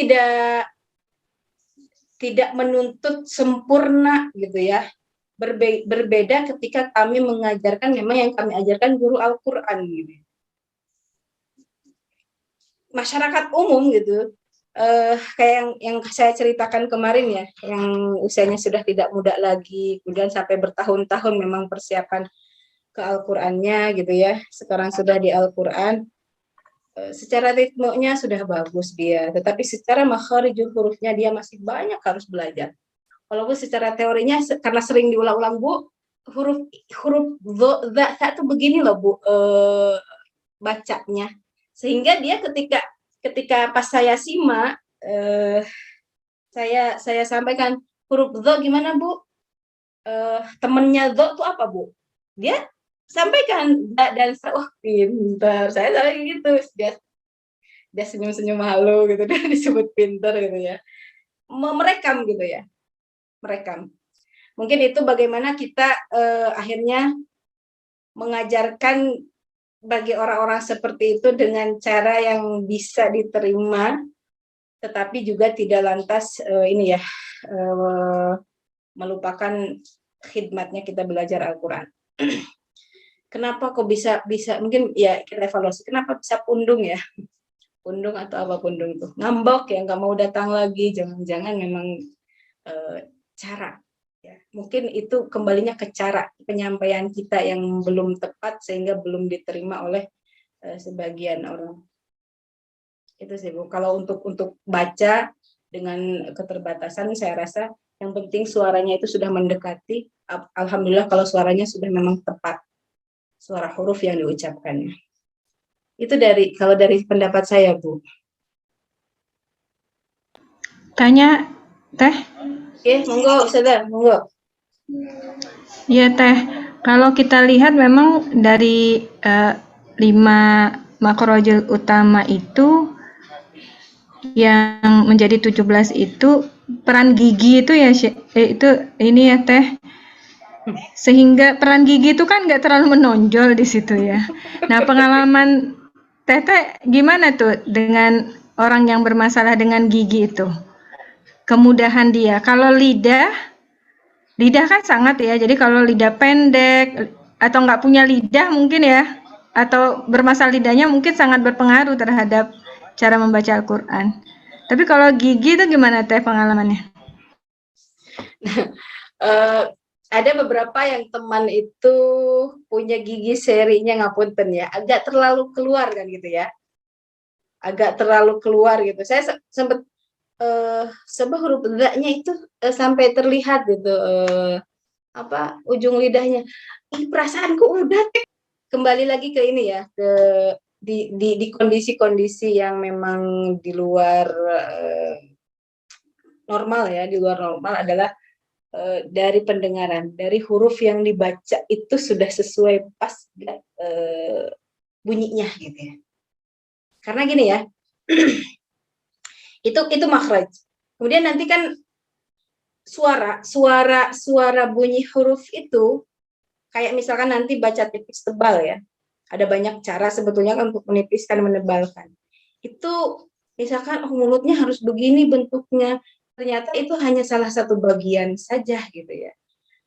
tidak menuntut sempurna gitu ya. Berbeda ketika kami mengajarkan, memang yang kami ajarkan guru Al-Quran gitu. Masyarakat umum gitu, kayak yang saya ceritakan kemarin ya, yang usianya sudah tidak muda lagi, kemudian sampai bertahun-tahun memang persiapan ke Al-Qurannya gitu ya, sekarang sudah di Al-Quran. Secara ritmenya sudah bagus dia, tetapi secara makharijul hurufnya dia masih banyak harus belajar. Walaupun secara teorinya karena sering diulang-ulang Bu, huruf dha itu begini loh Bu, bacanya. Sehingga dia ketika pas saya simak, saya sampaikan huruf dha gimana Bu? Temennya dha itu apa Bu? Dia sampaikan dan wah pintar, saya sampai gitu, dia senyum-senyum halu gitu, dia disebut pintar gitu ya, merekam gitu ya, merekam. Mungkin itu bagaimana kita akhirnya mengajarkan bagi orang-orang seperti itu dengan cara yang bisa diterima, tetapi juga tidak lantas melupakan khidmatnya kita belajar Al-Quran. Kenapa kok bisa mungkin ya kita evaluasi, kenapa bisa pundung ya, pundung atau apa pundung itu, ngambek ya, nggak mau datang lagi, jangan-jangan memang cara ya, mungkin itu kembalinya ke cara penyampaian kita yang belum tepat sehingga belum diterima oleh sebagian orang. Itu sih Bu, kalau untuk baca dengan keterbatasan saya rasa yang penting suaranya itu sudah mendekati, alhamdulillah kalau suaranya sudah memang tepat suara huruf yang diucapkannya. Itu kalau dari pendapat saya, Bu. Tanya, Teh? Monggo, Ustazah, monggo. Iya, Teh. Kalau kita lihat memang dari 5 makhrajul utama itu yang menjadi 17 itu peran gigi itu ya itu ini ya Teh. Sehingga peran gigi itu kan nggak terlalu menonjol di situ ya. Nah, pengalaman Teteh gimana tuh dengan orang yang bermasalah dengan gigi itu? Kemudahan dia. Kalau lidah kan sangat ya. Jadi kalau lidah pendek atau nggak punya lidah mungkin ya, atau bermasalah lidahnya mungkin sangat berpengaruh terhadap cara membaca Al-Quran. Tapi kalau gigi itu gimana Teh pengalamannya? Ada beberapa yang teman itu punya gigi serinya ngapunten ya, agak terlalu keluar kan gitu ya, agak terlalu keluar gitu. Saya sempat sebab huruf dha-nya itu sampai terlihat gitu ujung lidahnya. Perasaanku udah kembali lagi ke ini ya, ke di kondisi-kondisi yang memang di luar normal ya, di luar normal adalah dari pendengaran, dari huruf yang dibaca itu sudah sesuai pas bunyinya gitu ya. Karena gini ya, itu makhraj. Kemudian nanti kan suara bunyi huruf itu kayak misalkan nanti baca tipis tebal ya. Ada banyak cara sebetulnya kan untuk menipiskan, menebalkan. Itu misalkan mulutnya harus begini bentuknya. Ternyata itu hanya salah satu bagian saja gitu ya.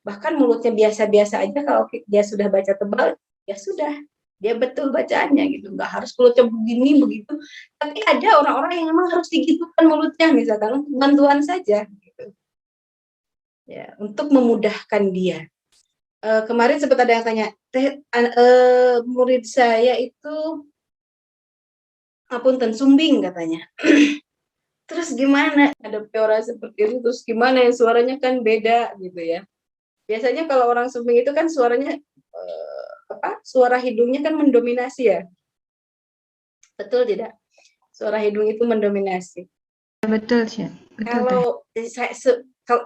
Bahkan mulutnya biasa-biasa aja, kalau dia sudah baca tebal, ya sudah. dia betul bacaannya gitu, nggak harus mulutnya begini begitu. Tapi ada orang-orang yang memang harus digitukan mulutnya, misalkan untuk bantuan saja, gitu. Ya, untuk memudahkan dia. Kemarin sempat ada yang tanya, murid saya itu apunten sumbing katanya. Terus gimana ada orang seperti itu? Terus gimana ya, suaranya kan beda gitu ya. Biasanya kalau orang sumbing itu kan suaranya suara hidungnya kan mendominasi ya. Betul tidak? Suara hidung itu mendominasi. Betul sih. Kalau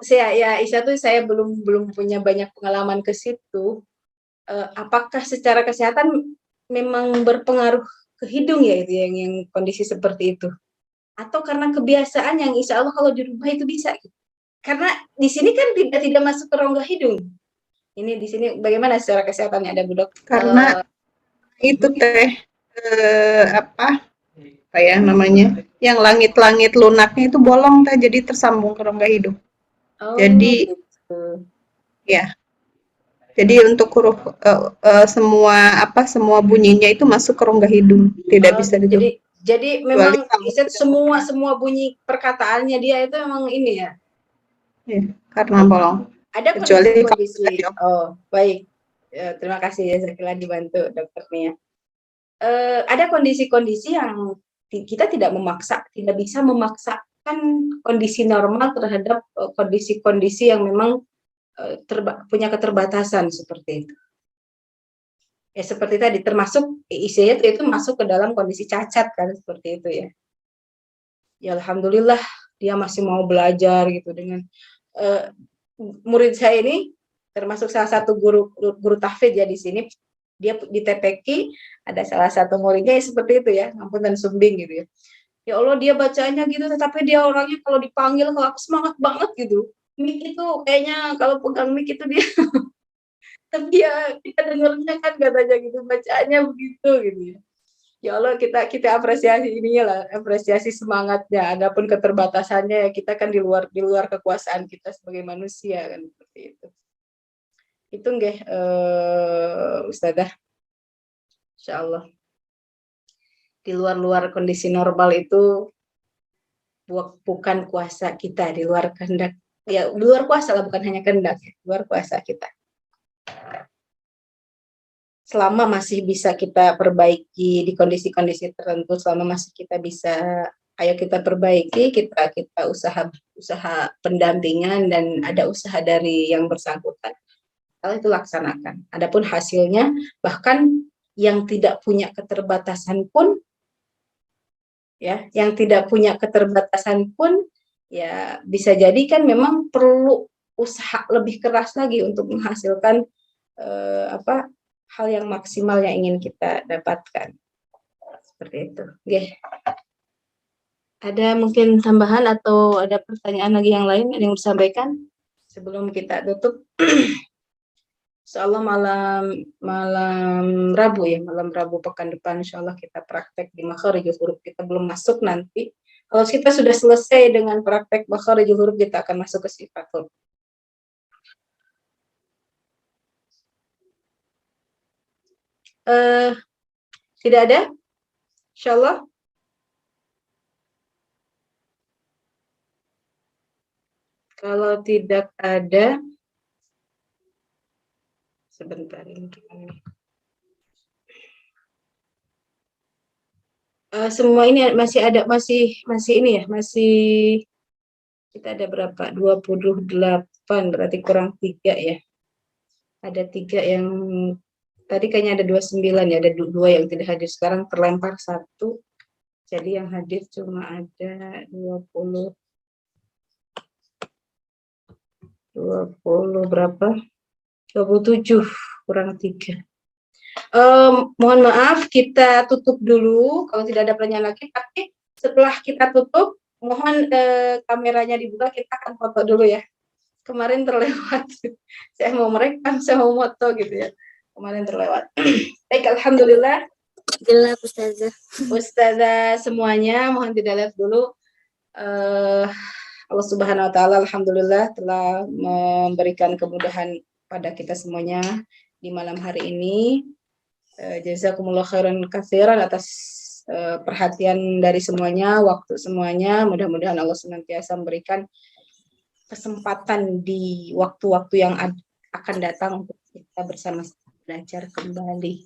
saya Isya tuh saya belum punya banyak pengalaman ke situ. Apakah secara kesehatan memang berpengaruh ke hidung ya itu yang kondisi seperti itu? Atau karena kebiasaan yang insya Allah kalau di rumah itu bisa? Karena di sini kan tidak masuk ke rongga hidung. Ini di sini bagaimana secara kesehatannya ada Bu Dok? Karena itu apa ya namanya, yang langit-langit lunaknya itu bolong jadi tersambung ke rongga hidung. Jadi gitu. Ya, jadi untuk huruf semua bunyinya itu masuk ke rongga hidung, tidak bisa ditutup. Jadi memang semua bunyi perkataannya dia itu memang ini ya. Ya, karena bolong. Ada kondisi-kondisi. Oh, baik. Terima kasih ya, Zakila dibantu Dokter Nia. Ada kondisi-kondisi yang kita tidak bisa memaksakan kondisi normal terhadap kondisi-kondisi yang memang punya keterbatasan seperti itu. Ya seperti tadi, termasuk ICY itu masuk ke dalam kondisi cacat kan, seperti itu ya. Ya alhamdulillah dia masih mau belajar gitu dengan murid saya ini termasuk salah satu guru tahfidz ya di sini. Dia di TPQ ada salah satu muridnya ya seperti itu ya, ampun dan sumbing gitu ya. Ya Allah dia bacanya gitu, tetapi dia orangnya kalau dipanggil kalau semangat banget gitu. Mik itu kayaknya kalau pegang mik itu dia tapi ya kita dengarnya kan katanya gitu, bacaannya begitu gitu ya. Ya Allah kita apresiasi ininya lah, apresiasi semangatnya. Adapun keterbatasannya ya kita kan di luar kekuasaan kita sebagai manusia kan seperti itu. Itu nggih Ustazah. Insyaallah. Di luar kondisi normal itu bukan kuasa kita, di luar kehendak. Ya, di luar kuasa lah, bukan hanya kehendak, ya, luar kuasa kita. Selama masih bisa kita perbaiki di kondisi-kondisi tertentu, selama masih kita bisa, ayo kita perbaiki, kita usaha pendampingan dan ada usaha dari yang bersangkutan. Kalau itu laksanakan. Adapun hasilnya, bahkan yang tidak punya keterbatasan pun, ya, ya bisa jadi kan memang perlu usaha lebih keras lagi untuk menghasilkan hal yang maksimal yang ingin kita dapatkan. Seperti itu. Oke. Ada mungkin tambahan atau ada pertanyaan lagi yang lain yang disampaikan sebelum kita tutup? Insyaallah malam Rabu pekan depan insyaallah kita praktek di makharijul huruf. Kita belum masuk nanti. Kalau kita sudah selesai dengan praktek makharijul huruf, kita akan masuk ke sifatul. Tidak ada? Insyaallah. Kalau tidak ada, sebentar ini gimana? Semua ini masih ada, masih ini ya, masih kita ada berapa? 28, berarti kurang 3 ya. Ada 3 yang tadi kayaknya ada 29 ya, ada 2 yang tidak hadir, sekarang terlempar 1. Jadi yang hadir cuma ada 20 berapa? 27 kurang 3. Mohon maaf, kita tutup dulu kalau tidak ada pertanyaan lagi, tapi setelah kita tutup mohon kameranya dibuka, kita akan foto dulu ya. Kemarin terlewat. Saya mau merekam, saya mau foto gitu ya. Kemarin terlewat. Baik, alhamdulillah. Alhamdulillah Ustazah. Ustazah semuanya mohon tidak lihat dulu. Allah Subhanahu wa taala alhamdulillah telah memberikan kemudahan pada kita semuanya di malam hari ini. Jazakumullah khairan katsiran atas perhatian dari semuanya, waktu semuanya. Mudah-mudahan Allah senantiasa memberikan kesempatan di waktu-waktu yang akan datang untuk kita bersama-sama belajar kembali.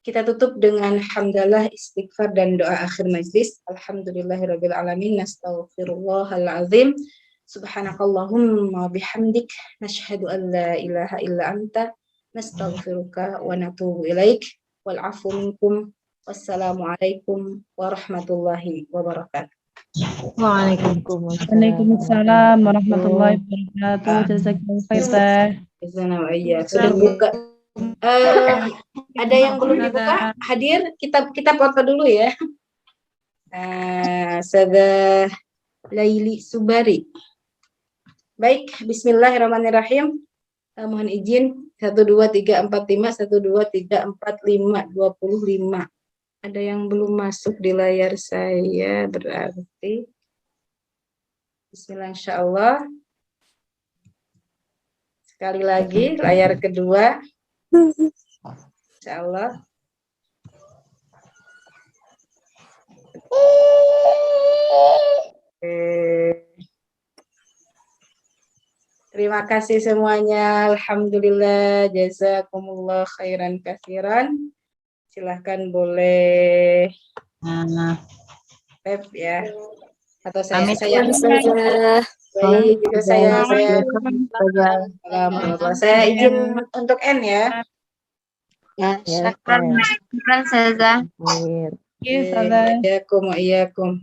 Kita tutup dengan hamdalah, istighfar dan doa akhir majlis. Alhamdulillahirabbil alamin, nastaghfirullahal azim. Subhanakallahumma bihamdik, nashhadu an la ilaha illa anta, nastaghfiruka wa natubu ilaik. Wal afu minkum. Wassalamualaikum warahmatullahi wabarakatuh. Waalaikumsalam warahmatullahi wabarakatuh. Jazakallahu khairan. Sudah buka. Ada yang belum dibuka? Hadir, kita foto dulu ya. Sada Laili Subari. Baik, bismillahirrahmanirrahim. Mohon izin 1 2 3 4 5 1 2 3 4 5 25. Ada yang belum masuk di layar saya, berarti bismillah insyaallah. Sekali lagi layar kedua. Insyaallah. Terima kasih semuanya. Alhamdulillah, jazakumullah khairan katsiran. Silahkan boleh tap ya. Atau saya baik juga saya izin untuk N ya. Syukran Ustazah. Iyakum wa iyakum.